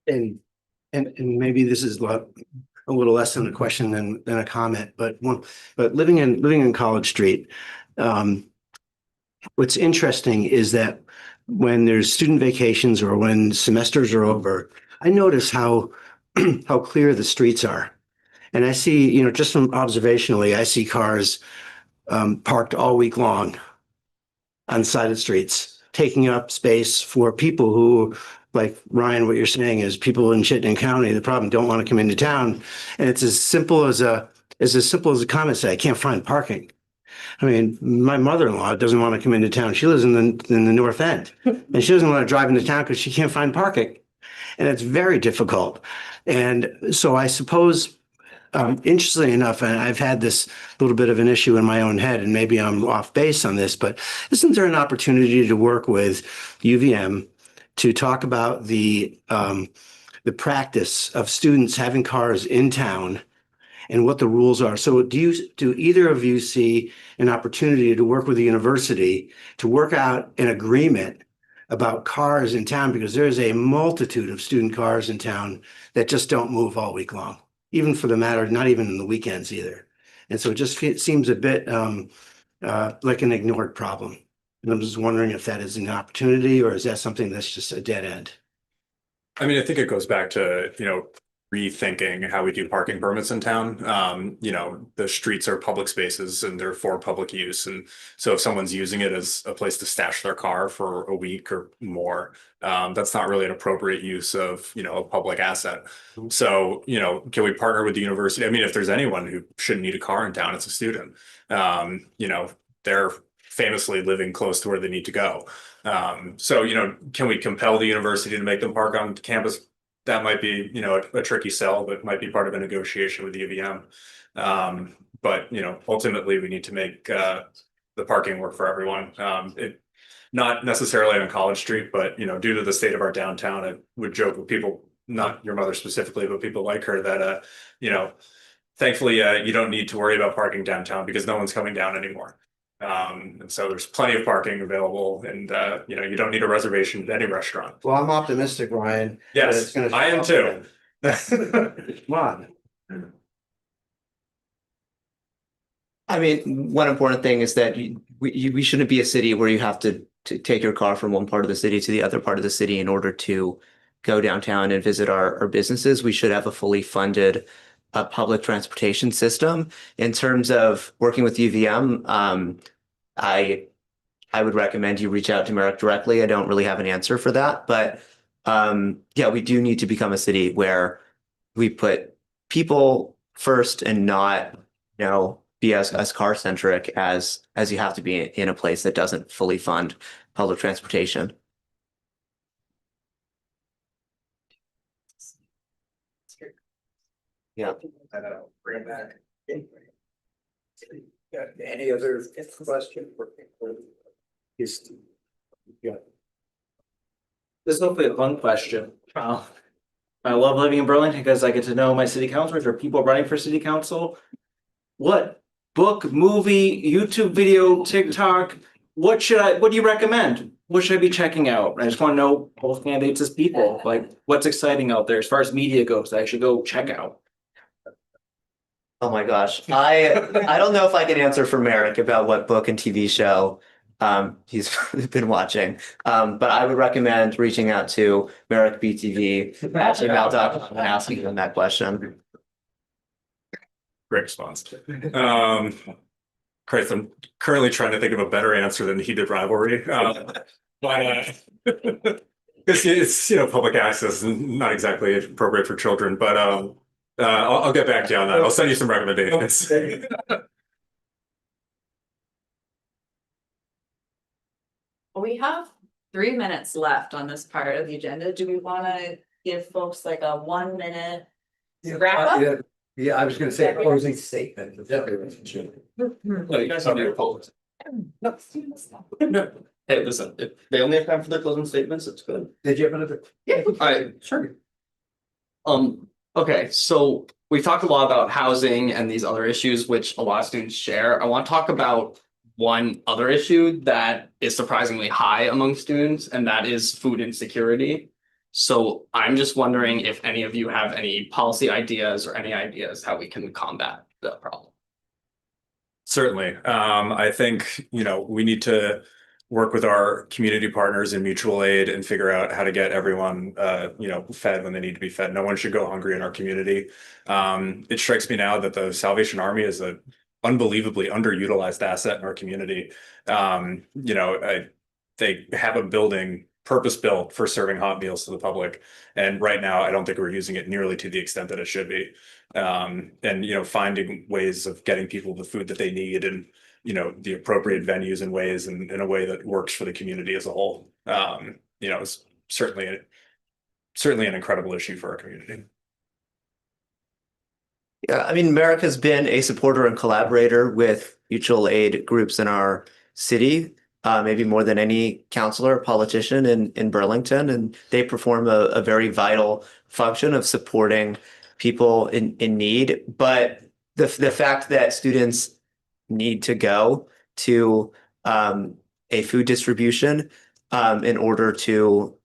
And maybe this is a little less than a question than a comment, but living in College Street, what's interesting is that when there's student vacations or when semesters are over, I notice how clear the streets are. And I see, just from observationally, I see cars parked all week long on sided streets, taking up space for people who, like Ryan, what you're saying is people in Chittenden County, the problem, don't want to come into town. And it's as simple as a comment say, I can't find parking. I mean, my mother-in-law doesn't want to come into town. She lives in the North End, and she doesn't want to drive into town because she can't find parking, and it's very difficult. And so I suppose, interestingly enough, and I've had this little bit of an issue in my own head, and maybe I'm off base on this, but isn't there an opportunity to work with UVM to talk about the practice of students having cars in town and what the rules are? So do either of you see an opportunity to work with the university to work out an agreement about cars in town? Because there's a multitude of student cars in town that just don't move all week long, even for the matter, not even in the weekends either. And so it just seems a bit like an ignored problem. And I'm just wondering if that is an opportunity or is that something that's just a dead end? I mean, I think it goes back to, rethinking how we do parking permits in town. The streets are public spaces and they're for public use. And so if someone's using it as a place to stash their car for a week or more, that's not really an appropriate use of, a public asset. So, can we partner with the university? I mean, if there's anyone who shouldn't need a car in town, it's a student. They're famously living close to where they need to go. So, can we compel the university to make them park on campus? That might be, a tricky sell, but might be part of a negotiation with the UVM. But, ultimately we need to make the parking work for everyone. Not necessarily on College Street, but, due to the state of our downtown, I would joke with people, not your mother specifically, but people like her that, thankfully, you don't need to worry about parking downtown because no one's coming down anymore. And so there's plenty of parking available and, you don't need a reservation at any restaurant. Well, I'm optimistic, Ryan. Yes, I am too. Come on. I mean, one important thing is that we shouldn't be a city where you have to take your car from one part of the city to the other part of the city in order to go downtown and visit our businesses. We should have a fully funded public transportation system. In terms of working with UVM, I would recommend you reach out to Merrick directly. I don't really have an answer for that, but yeah, we do need to become a city where we put people first and not, be as car centric as you have to be in a place that doesn't fully fund public transportation. Yeah. Bring it back. Any other question? Yeah. This is hopefully a fun question. I love living in Burlington because I get to know my city councilors or people running for city council. What book, movie, YouTube video, TikTok, what do you recommend? What should I be checking out? I just want to know both candidates as people, like what's exciting out there as far as media goes that I should go check out. Oh my gosh. I don't know if I can answer for Merrick about what book and TV show he's been watching. But I would recommend reaching out to Merrick BTV at gmail.com and asking him that question. Great response. Christ, I'm currently trying to think of a better answer than heated rivalry. But it's public access and not exactly appropriate for children, but I'll get back to you on that. I'll send you some recommendations. We have 3 minutes left on this part of the agenda. Do we want to give folks like a 1 minute wrap up? Yeah, I was gonna say a closing statement. No, you guys have your polls. No. Hey, listen, if they only have time for their closing statements, it's good. Did you have another? Yeah. All right, sure. Okay, so we've talked a lot about housing and these other issues, which a lot of students share. I want to talk about one other issue that is surprisingly high among students, and that is food insecurity. So I'm just wondering if any of you have any policy ideas or any ideas how we can combat the problem. Certainly. I think, we need to work with our community partners in mutual aid and figure out how to get everyone, fed when they need to be fed. No one should go hungry in our community. It strikes me now that the Salvation Army is an unbelievably underutilized asset in our community. They have a building purpose-built for serving hot meals to the public. And right now, I don't think we're using it nearly to the extent that it should be. Finding ways of getting people the food that they need and, the appropriate venues and ways and in a way that works for the community as a whole, is certainly an incredible issue for our community. Yeah, I mean, Merrick has been a supporter and collaborator with mutual aid groups in our city, maybe more than any councilor or politician in Burlington. And they perform a very vital function of supporting people in need. But the fact that students need to go to a food distribution in order to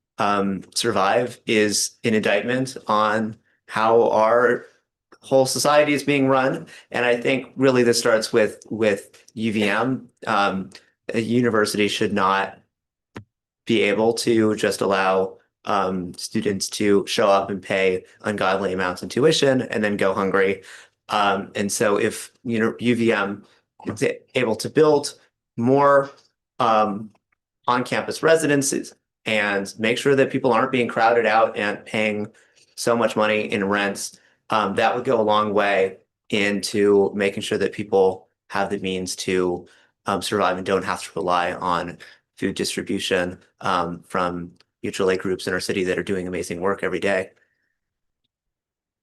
survive is an indictment on how our whole society is being run. And I think really this starts with UVM. A university should not be able to just allow students to show up and pay ungodly amounts in tuition and then go hungry. And so if UVM is able to build more on-campus residences and make sure that people aren't being crowded out and paying so much money in rents, that would go a long way into making sure that people have the means to survive and don't have to rely on food distribution from mutual aid groups in our city that are doing amazing work every day.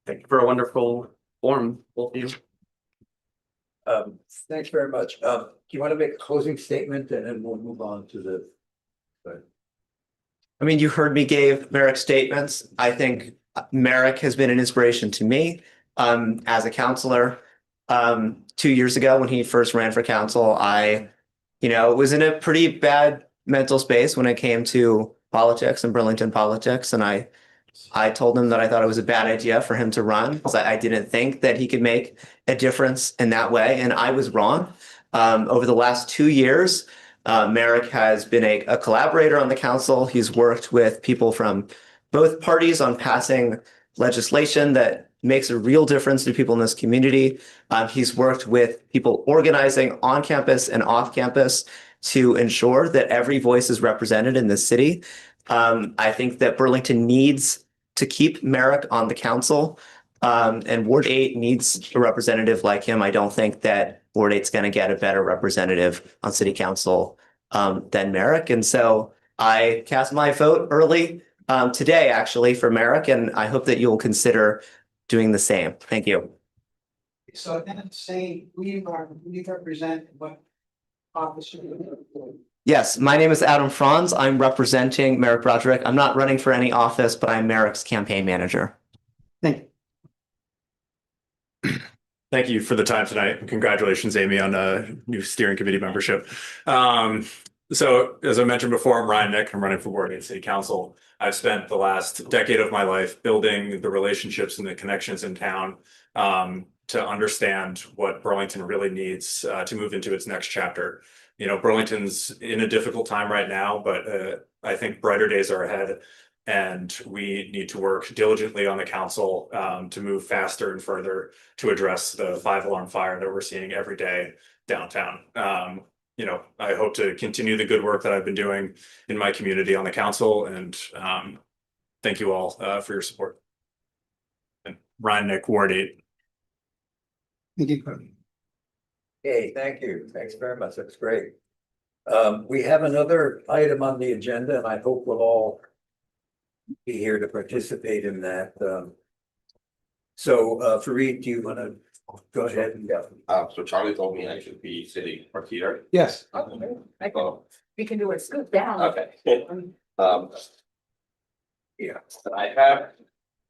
Thank you for a wonderful forum, both of you. Thanks very much. Do you want to make a closing statement and then we'll move on to the. I mean, you heard me gave Merrick's statements. I think Merrick has been an inspiration to me as a counselor. 2 years ago when he first ran for council, I was in a pretty bad mental space when it came to politics and Burlington politics. And I told him that I thought it was a bad idea for him to run because I didn't think that he could make a difference in that way. And I was wrong. Over the last 2 years, Merrick has been a collaborator on the council. He's worked with people from both parties on passing legislation that makes a real difference to people in this community. He's worked with people organizing on campus and off campus to ensure that every voice is represented in this city. I think that Burlington needs to keep Merrick on the council, and Ward 8 needs a representative like him. I don't think that Ward 8's going to get a better representative on city council than Merrick. And so I cast my vote early today, actually, for Merrick, and I hope that you will consider doing the same. Thank you. So then say we represent what office you're Yes, my name is Adam Franz. I'm representing Merrick Broderick. I'm not running for any office, but I'm Merrick's campaign manager. Thank Thank you for the time tonight. And congratulations, Amy, on new steering committee membership. So as I mentioned before, I'm Ryan Nick. I'm running for Ward 8 City Council. I've spent the last decade of my life building the relationships and the connections in town to understand what Burlington really needs to move into its next chapter. You know, Burlington's in a difficult time right now, but I think brighter days are ahead. And we need to work diligently on the council to move faster and further to address the 5-alarm fire that we're seeing every day downtown. You know, I hope to continue the good work that I've been doing in my community on the council, and thank you all for your support. And Ryan Nick, Ward 8. Thank you. Hey, thank you. Thanks very much. That's great. We have another item on the agenda, and I hope we'll all be here to participate in that. So, Fareed, do you want to go ahead and go? So Charlie told me I should be sitting right here. Yes. We can do it, scoot down. Okay. Yeah, I have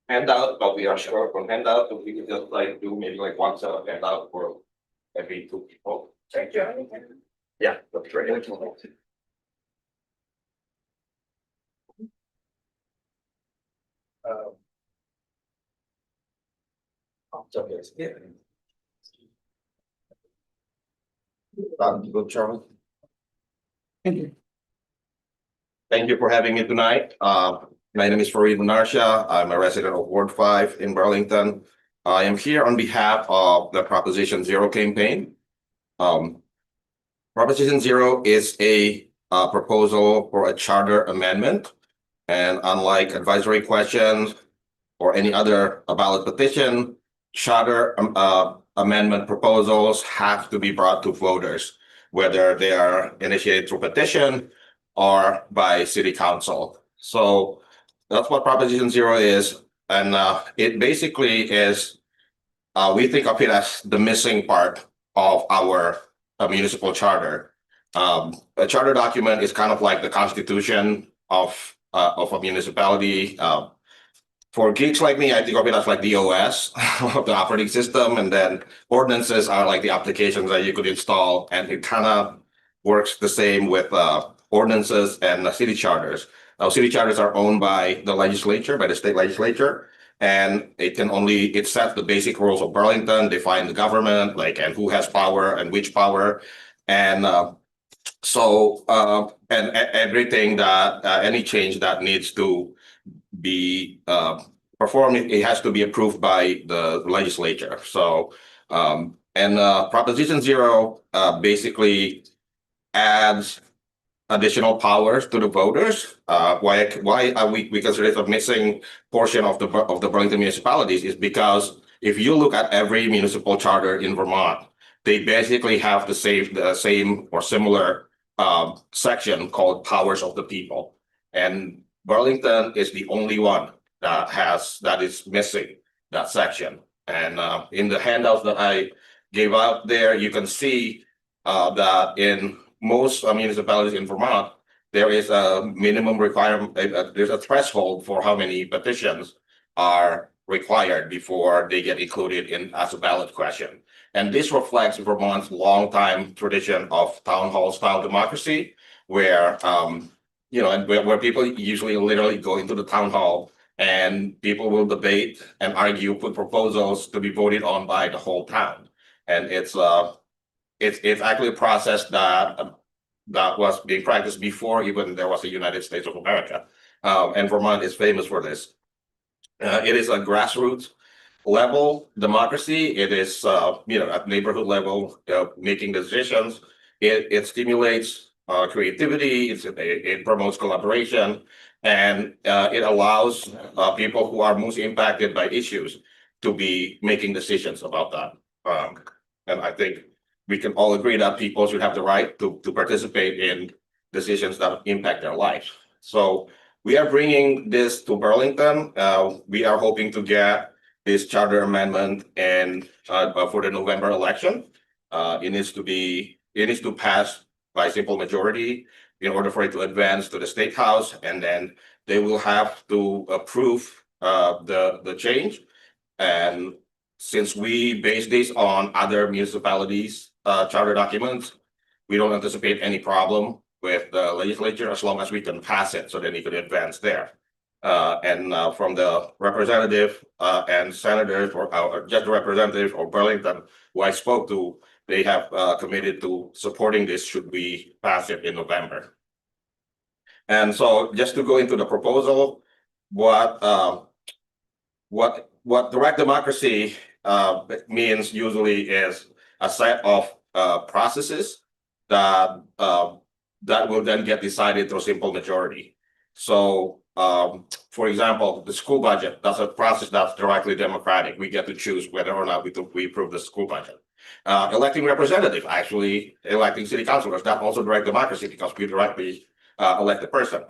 handout, but we are short on handout, so we can just like do maybe like one set of handout for every 2 people. Yeah, that's great. Good, Charlie. Thank you. Thank you for having me tonight. My name is Fareed Narsha. I'm a resident of Ward 5 in Burlington. I am here on behalf of the Proposition Zero campaign. Proposition Zero is a proposal for a charter amendment. And unlike advisory questions or any other ballot petition, charter amendment proposals have to be brought to voters, whether they are initiated through petition or by city council. So that's what Proposition Zero is. And it basically is, we think of it as the missing part of our municipal charter. A charter document is kind of like the constitution of a municipality. For geeks like me, I think of it as like the OS of the operating system, and then ordinances are like the applications that you could install, and it kind of works the same with ordinances and city charters. Now, city charters are owned by the legislature, by the state legislature, and it sets the basic rules of Burlington, define the government, like, and who has power and which power, and and everything that any change that needs to be performed, it has to be approved by the legislature. So Proposition Zero basically adds additional powers to the voters. Why are we consider it a missing portion of the Burlington municipalities is because if you look at every municipal charter in Vermont, they basically have the same or similar section called Powers of the People, and Burlington is the only one that is missing that section. And in the handouts that I gave out there, you can see that in most municipalities in Vermont, there is a minimum requirement, there's a threshold for how many petitions are required before they get included in as a ballot question. And this reflects Vermont's longtime tradition of town hall style democracy, where where people usually literally go into the town hall and people will debate and argue, put proposals to be voted on by the whole town. And it's actually a process that was being practiced before even there was a United States of America. And Vermont is famous for this. It is a grassroots level democracy. It is at neighborhood level making decisions. It stimulates creativity. It promotes collaboration, and it allows people who are most impacted by issues to be making decisions about that. And I think we can all agree that people should have the right to participate in decisions that impact their lives. So we are bringing this to Burlington. We are hoping to get this charter amendment and for the November election. It needs to pass by simple majority in order for it to advance to the State House, and then they will have to approve the change. And since we base this on other municipalities' charter documents, we don't anticipate any problem with the legislature as long as we can pass it, so then it could advance there. And from the representative and senators, or just the representative of Burlington, who I spoke to, they have committed to supporting this should we pass it in November. And so, just to go into the proposal, what direct democracy means usually is a set of processes that will then get decided through simple majority. So, for example, the school budget, that's a process that's directly democratic. We get to choose whether or not we approve the school budget. Electing representative, actually electing city councilors, that's also direct democracy because we directly elect the person.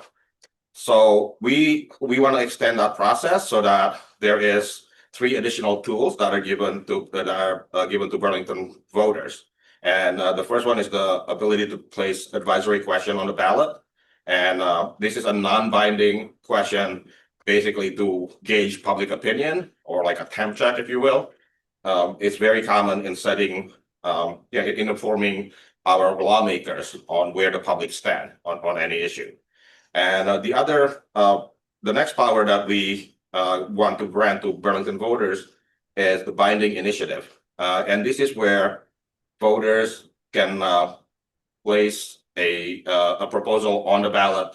So we want to extend that process so that there is 3 additional tools that are given to Burlington voters. And the first one is the ability to place advisory question on the ballot. And this is a non-binding question, basically to gauge public opinion, or like a temp check, if you will. It's very common in setting, in informing our lawmakers on where the public stand on any issue. And the next power that we want to grant to Burlington voters is the binding initiative. And this is where voters can place a proposal on the ballot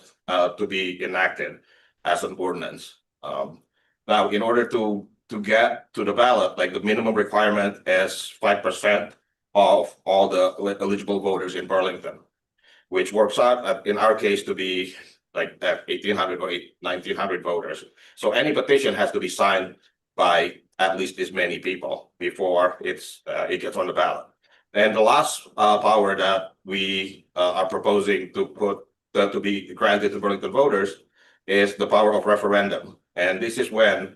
to be enacted as an ordinance. Now, in order to get to the ballot, like the minimum requirement is 5% of all the eligible voters in Burlington, which works out in our case to be like 1,800 or 1,900 voters. So any petition has to be signed by at least this many people before it gets on the ballot. And the last power that we are proposing to be granted to Burlington voters is the power of referendum. And this is when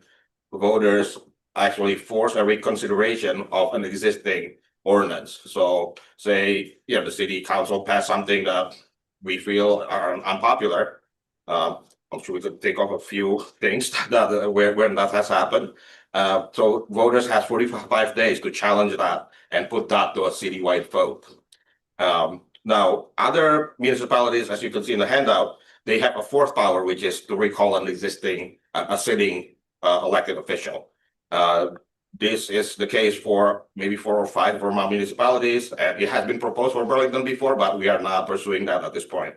voters actually force a reconsideration of an existing ordinance. So say, the city council passed something that we feel are unpopular. I'm sure we could think of a few things that when that has happened. So voters have 45 days to challenge that and put that to a citywide vote. Now, other municipalities, as you can see in the handout, they have a 4th power, which is to recall an existing, a sitting elected official. This is the case for maybe 4 or 5 Vermont municipalities, and it has been proposed for Burlington before, but we are not pursuing that at this point.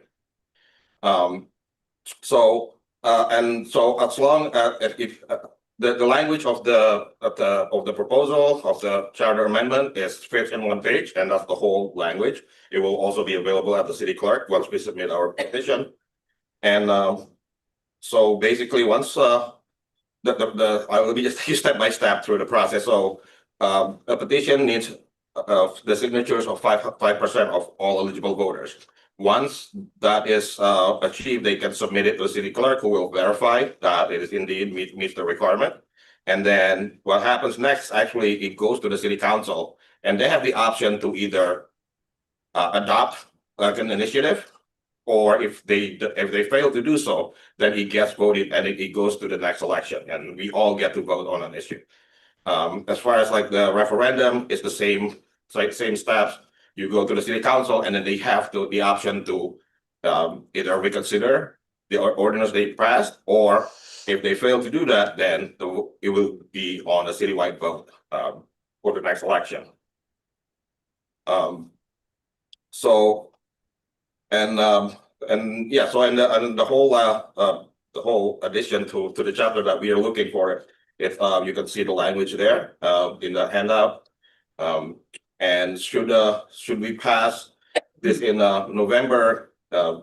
So as long as if the language of the proposal of the charter amendment is fit in one page, and that's the whole language. It will also be available at the city clerk once we submit our petition. And so basically, once let me just take you step by step through the process. So a petition needs the signatures of 5% of all eligible voters. Once that is achieved, they can submit it to the city clerk, who will verify that it is indeed meets the requirement. And then what happens next, actually, it goes to the city council, and they have the option to either adopt like an initiative, or if they fail to do so, then it gets voted and it goes to the next election, and we all get to vote on an issue. As far as like the referendum, it's the same steps. You go to the city council, and then they have the option to either reconsider the ordinance they passed, or if they fail to do that, then it will be on a citywide vote for the next election. So the whole addition to the chapter that we are looking for, if you can see the language there in the handout. And should we pass this in November,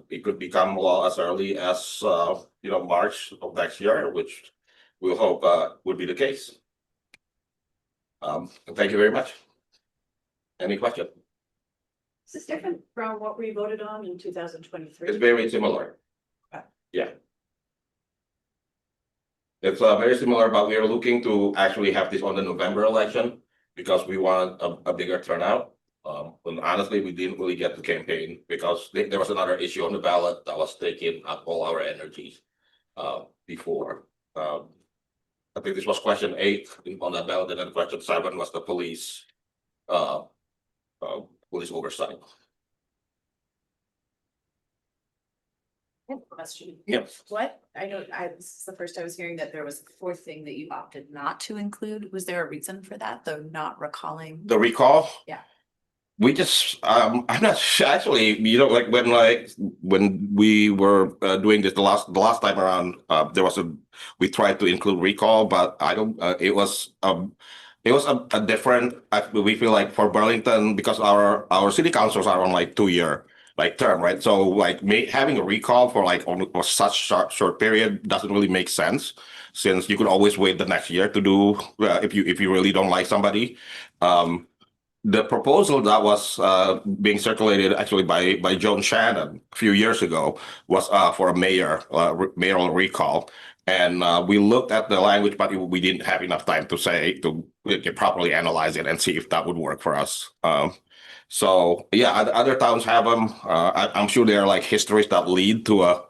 it could become law as early as March of next year, which we'll hope would be the case. Thank you very much. Any question? Is this different from what we voted on in 2023? It's very similar. Okay. Yeah. It's very similar, but we are looking to actually have this on the November election because we want a bigger turnout. And honestly, we didn't really get to campaign because there was another issue on the ballot that was taking up all our energies before. I think this was question 8 on that ballot, and then question 7 was the police police oversight. Question. Yes. What? This is the first I was hearing that there was a fourth thing that you opted not to include. Was there a reason for that, though, not recalling? The recall? Yeah. We just I'm not sure, actually, like when we were doing this the last time around, we tried to include recall, but I don't it was a different, we feel like for Burlington, because our city councils are on like 2-year term, right? So like having a recall for like on such short period doesn't really make sense, since you could always wait the next year to do if you really don't like somebody. The proposal that was being circulated actually by Joan Shannon a few years ago was for a mayoral recall. And we looked at the language, but we didn't have enough time to properly analyze it and see if that would work for us. So yeah, other towns have them. I'm sure there are like histories that lead to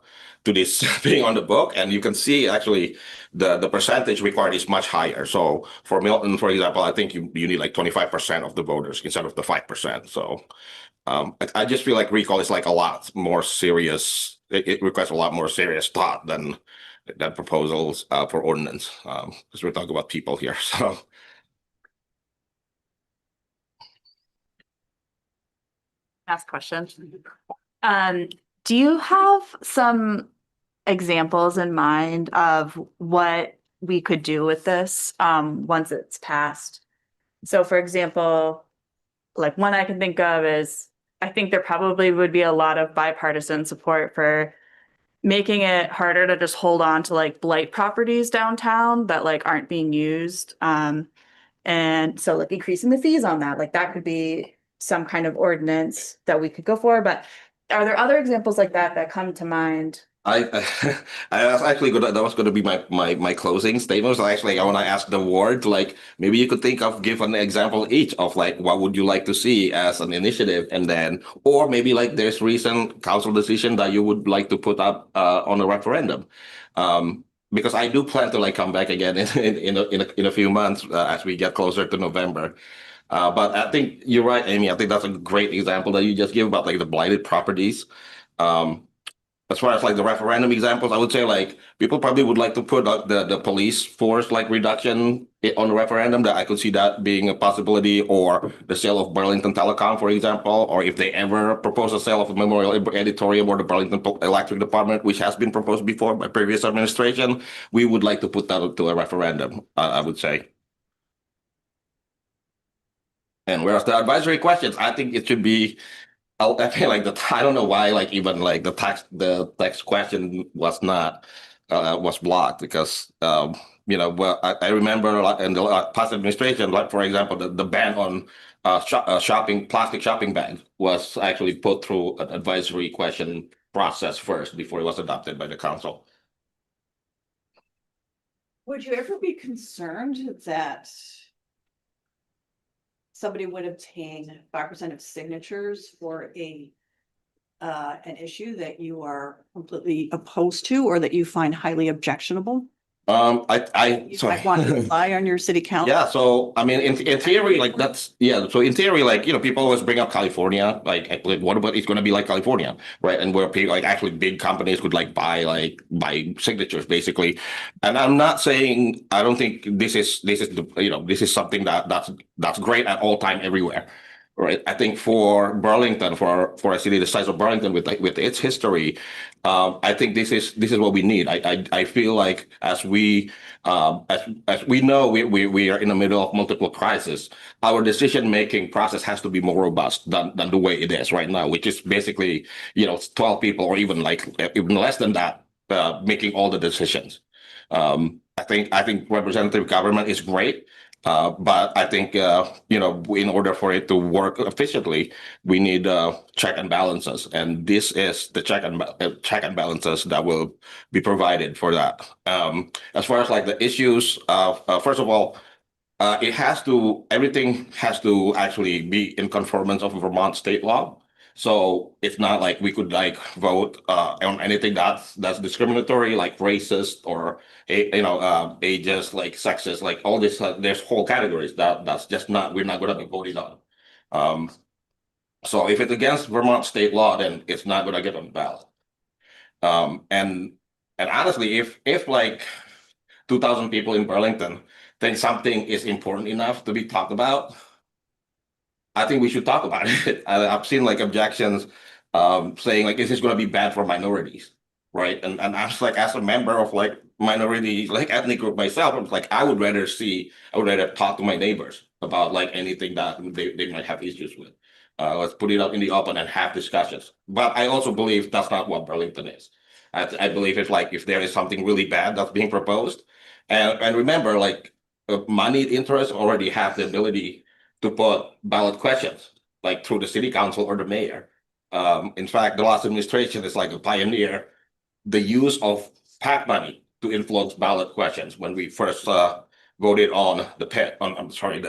this being on the book, and you can see actually the percentage required is much higher. So for Milton, for example, I think you need like 25% of the voters instead of the 5%. So I just feel like recall is like a lot more serious. It requires a lot more serious thought than proposals for ordinance, because we're talking about people here. So. Ask questions. Do you have some examples in mind of what we could do with this once it's passed? So for example, like one I can think of is, I think there probably would be a lot of bipartisan support for making it harder to just hold on to like blight properties downtown that like aren't being used. And so like increasing the fees on that, like that could be some kind of ordinance that we could go for. But are there other examples like that come to mind? I was actually that was gonna be my closing statement. So actually I want to ask the ward, like maybe you could give an example each of like what would you like to see as an initiative, and then or maybe like there's recent council decision that you would like to put up on a referendum. Because I do plan to like come back again in a few months as we get closer to November. But I think you're right, Amy. I think that's a great example that you just gave about like the blighted properties. As far as like the referendum examples, I would say like people probably would like to put the police force like reduction on the referendum. That I could see that being a possibility, or the sale of Burlington Telecom, for example, or if they ever propose a sale of a Memorial Editorium or the Burlington Electric Department, which has been proposed before by previous administration, we would like to put that to a referendum, I would say. And whereas the advisory questions, I think it should be. I feel like I don't know why, like even like the text question was not was blocked, because well, I remember in the past administration, like for example, the ban on plastic shopping bags was actually put through an advisory question process first before it was adopted by the council. Would you ever be concerned that somebody would obtain 5% of signatures for an issue that you are completely opposed to, or that you find highly objectionable? You might want to rely on your city council. Yeah, so I mean, in theory, like so in theory, like people always bring up California, like what about it's going to be like California, right? And where people like actually big companies could like buy signatures basically. And I'm not saying I don't think this is this is something that's great at all time everywhere. Right. I think for Burlington, for a city the size of Burlington with its history, I think this is what we need. I feel like as we know we are in the middle of multiple crises, our decision making process has to be more robust than the way it is right now, which is basically 12 people or even less than that making all the decisions. I think representative government is great. But I think, in order for it to work efficiently, we need check and balances. And this is the check and balances that will be provided for that. As far as like the issues, first of all, everything has to actually be in conformance of Vermont state law. So it's not like we could like vote on anything that's discriminatory, like racist or ageist, like sexist, like all this. There's whole categories that's just not we're not going to be voting on. Um, so if it's against Vermont state law, then it's not going to get on the ballot. And honestly, if like 2,000 people in Burlington think something is important enough to be talked about, I think we should talk about it. I've seen like objections saying like, is this going to be bad for minorities? Right. And I was like, as a member of like minority, like ethnic group myself, I'm like, I would rather talk to my neighbors about like anything that they might have issues with. Let's put it up in the open and have discussions. But I also believe that's not what Burlington is. I believe it's like if there is something really bad that's being proposed, and remember, like moneyed interests already have the ability to put ballot questions, like through the city council or the mayor. In fact, the last administration is like a pioneer, the use of PAC money to influence ballot questions. When we first voted on the pit, I'm sorry,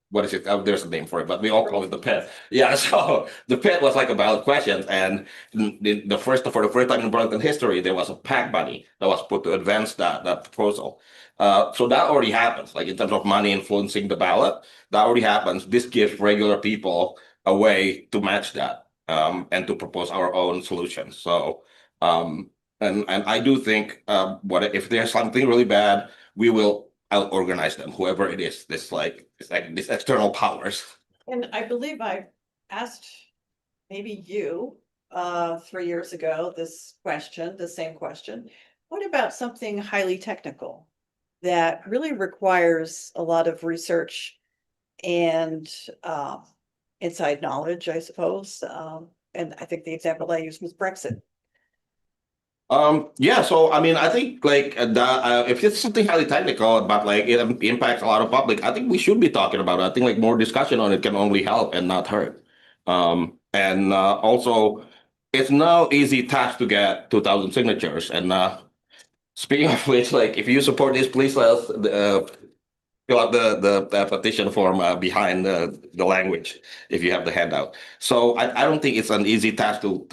what is it? There's a name for it, but we all call it the pit. Yeah, so the pit was like a ballot question, and for the first time in Burlington history, there was a PAC money that was put to advance that proposal. So that already happens, like in terms of money influencing the ballot, that already happens. This gives regular people a way to match that and to propose our own solutions. So, and I do think if there's something really bad, we will out-organize them, whoever it is, this external powers. And I believe I asked maybe you 3 years ago, the same question. What about something highly technical that really requires a lot of research and inside knowledge, I suppose? And I think the example I used was Brexit. Yeah, so I mean, I think like if it's something highly technical, but like it impacts a lot of public, I think we should be talking about it. I think like more discussion on it can only help and not hurt. And also, it's no easy task to get 2,000 signatures. And speaking of which, like if you support this, please let us fill out the petition form behind the language if you have the handout. So I don't think it's an easy task to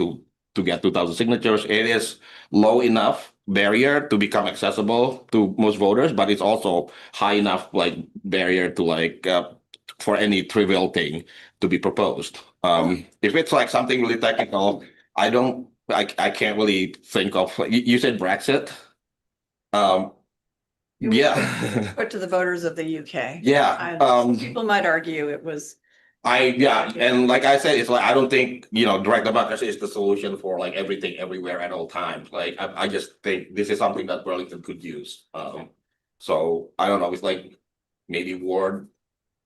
get 2,000 signatures. It is low enough barrier to become accessible to most voters, but it's also high enough like barrier to like for any trivial thing to be proposed. If it's like something really technical, I can't really think of. You said Brexit. Yeah. Put to the voters of the UK. Yeah. People might argue it was. And like I said, it's like I don't think direct democracy is the solution for like everything everywhere at all times. Like I just think this is something that Burlington could use. So I don't know. It's like maybe Ward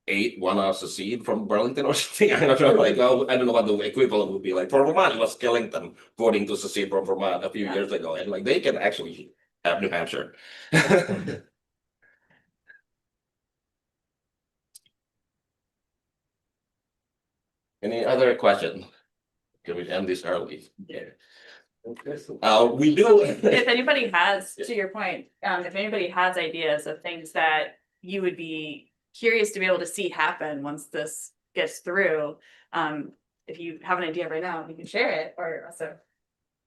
8 wanna secede from Burlington or something. I don't know. Like I don't know what the equivalent would be like. For Vermont, it was Skillington voting to secede from Vermont a few years ago, and like they can actually have New Hampshire. Any other question? Can we end this early? Yeah. We do. If anybody has, to your point, if anybody has ideas of things that you would be curious to be able to see happen once this gets through, if you have an idea right now, you can share it or also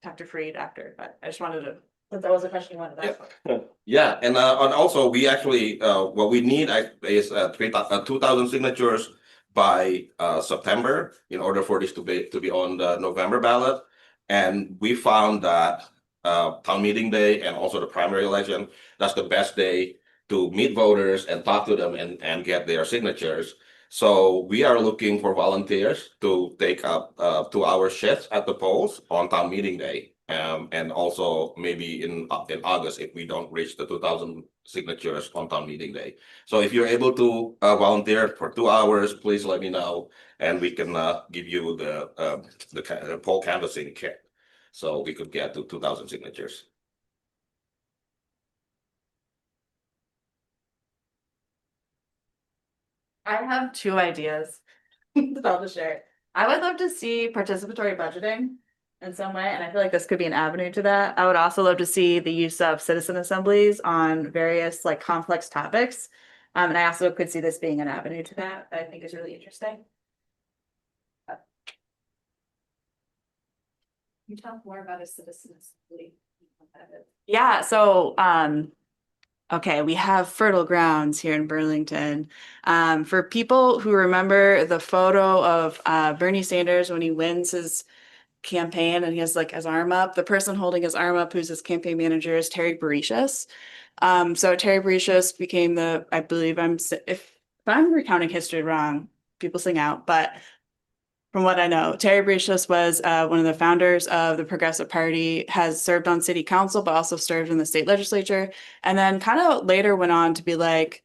talk to Freed after. But I just wanted to, since that was a question you wanted to ask. Yeah, and also we actually what we need is 2,000 signatures by September in order for this to be on the November ballot. And we found that town meeting day and also the primary election, that's the best day to meet voters and talk to them and get their signatures. So we are looking for volunteers to take up 2-hour shifts at the polls on town meeting day. And also maybe in August if we don't reach the 2,000 signatures on town meeting day. So if you're able to volunteer for 2 hours, please let me know, and we can give you the poll canvassing kit, so we could get to 2,000 signatures. I have two ideas that I'll just share. I would love to see participatory budgeting in some way, and I feel like this could be an avenue to that. I would also love to see the use of citizen assemblies on various like complex topics. And I also could see this being an avenue to that I think is really interesting. Can you talk more about a citizen assembly? Yeah, so okay, we have fertile grounds here in Burlington. For people who remember the photo of Bernie Sanders when he wins his campaign and he has like his arm up, the person holding his arm up who's his campaign manager is Terry Bouricius. So Terry Bouricius became the, I believe if I'm recounting history wrong, people sing out, but from what I know, Terry Bouricius was one of the founders of the Progressive Party, has served on city council, but also served in the state legislature, and then kind of later went on to be like,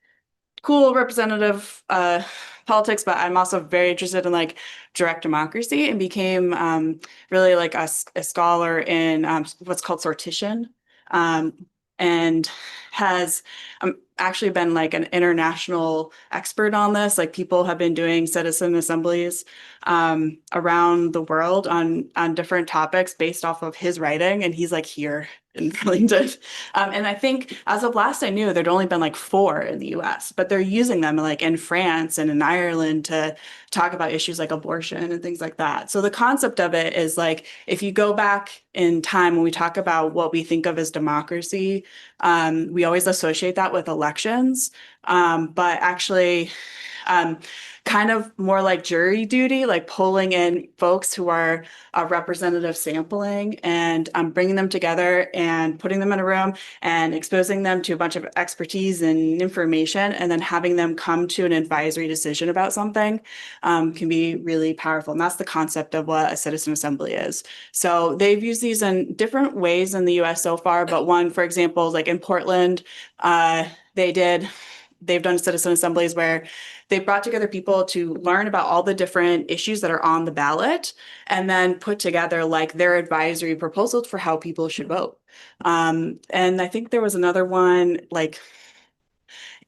cool representative politics, but I'm also very interested in like direct democracy, and became really like a scholar in what's called sortition, and has actually been like an international expert on this. Like people have been doing citizen assemblies around the world on different topics based off of his writing, and he's like here in Burlington. And I think as of last I knew, there'd only been like 4 in the US, but they're using them like in France and in Ireland to talk about issues like abortion and things like that. So the concept of it is like, if you go back in time, when we talk about what we think of as democracy, we always associate that with elections, but actually kind of more like jury duty, like pulling in folks who are representative sampling and bringing them together and putting them in a room and exposing them to a bunch of expertise and information, and then having them come to an advisory decision about something can be really powerful. And that's the concept of what a citizen assembly is. So they've used these in different ways in the US so far, but one, for example, like in Portland, they've done citizen assemblies where they brought together people to learn about all the different issues that are on the ballot, and then put together like their advisory proposals for how people should vote. And I think there was another one, like,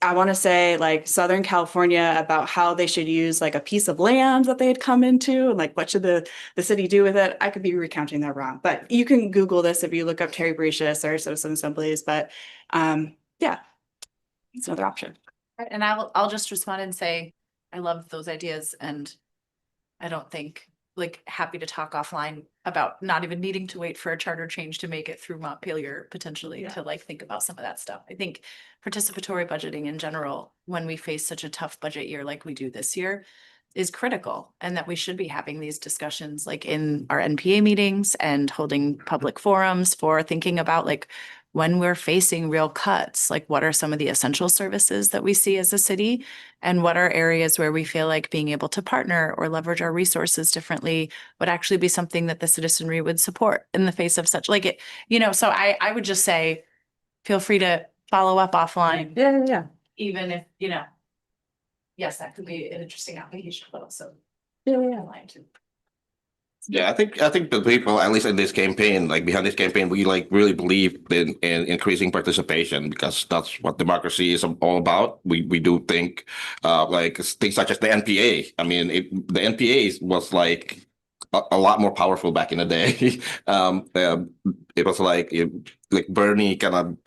I want to say like Southern California, about how they should use like a piece of land that they had come into, and like what should the city do with it. I could be recounting that wrong, but you can Google this if you look up Terry Bouricius or citizen assemblies. But yeah, it's another option. And I'll just respond and say, I love those ideas, and I don't think, like, happy to talk offline about not even needing to wait for a charter change to make it through Montpelier potentially to like think about some of that stuff. I think participatory budgeting in general, when we face such a tough budget year like we do this year, is critical, and that we should be having these discussions like in our NPA meetings and holding public forums for thinking about like, when we're facing real cuts, like what are some of the essential services that we see as a city, and what are areas where we feel like being able to partner or leverage our resources differently would actually be something that the citizenry would support in the face of such like it, so I would just say, feel free to follow up offline. Yeah. Even if, yes, that could be an interesting application, but also online too. Yeah, I think the people, at least in this campaign, like behind this campaign, we like really believe in increasing participation, because that's what democracy is all about. We do think like things such as the NPA. I mean, the NPA was like a lot more powerful back in the day. It was like Bernie kind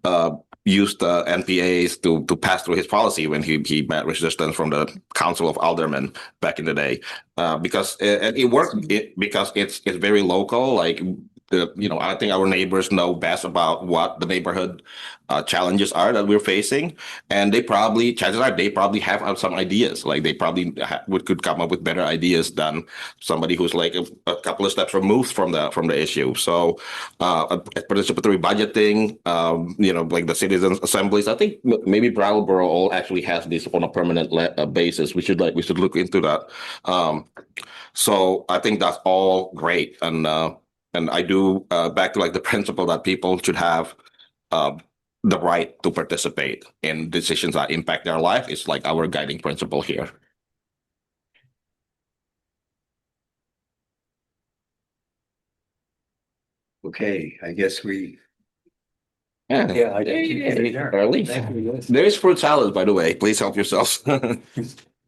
of used the NPAs to pass through his policy when he met resistance from the Council of Aldermen back in the day, because it worked because it's very local. Like I think our neighbors know best about what the neighborhood challenges are that we're facing, and chances are they probably have some ideas. Like they probably could come up with better ideas than somebody who's like a couple of steps removed from the issue. So participatory budgeting, like the citizens assemblies, I think maybe Brattleboro actually has this on a permanent basis. We should look into that. So I think that's all great, and I do back to like the principle that people should have the right to participate in decisions that impact their life is like our guiding principle here. Okay, I guess we. Yeah, I think early. There is fruit salad, by the way. Please help yourselves.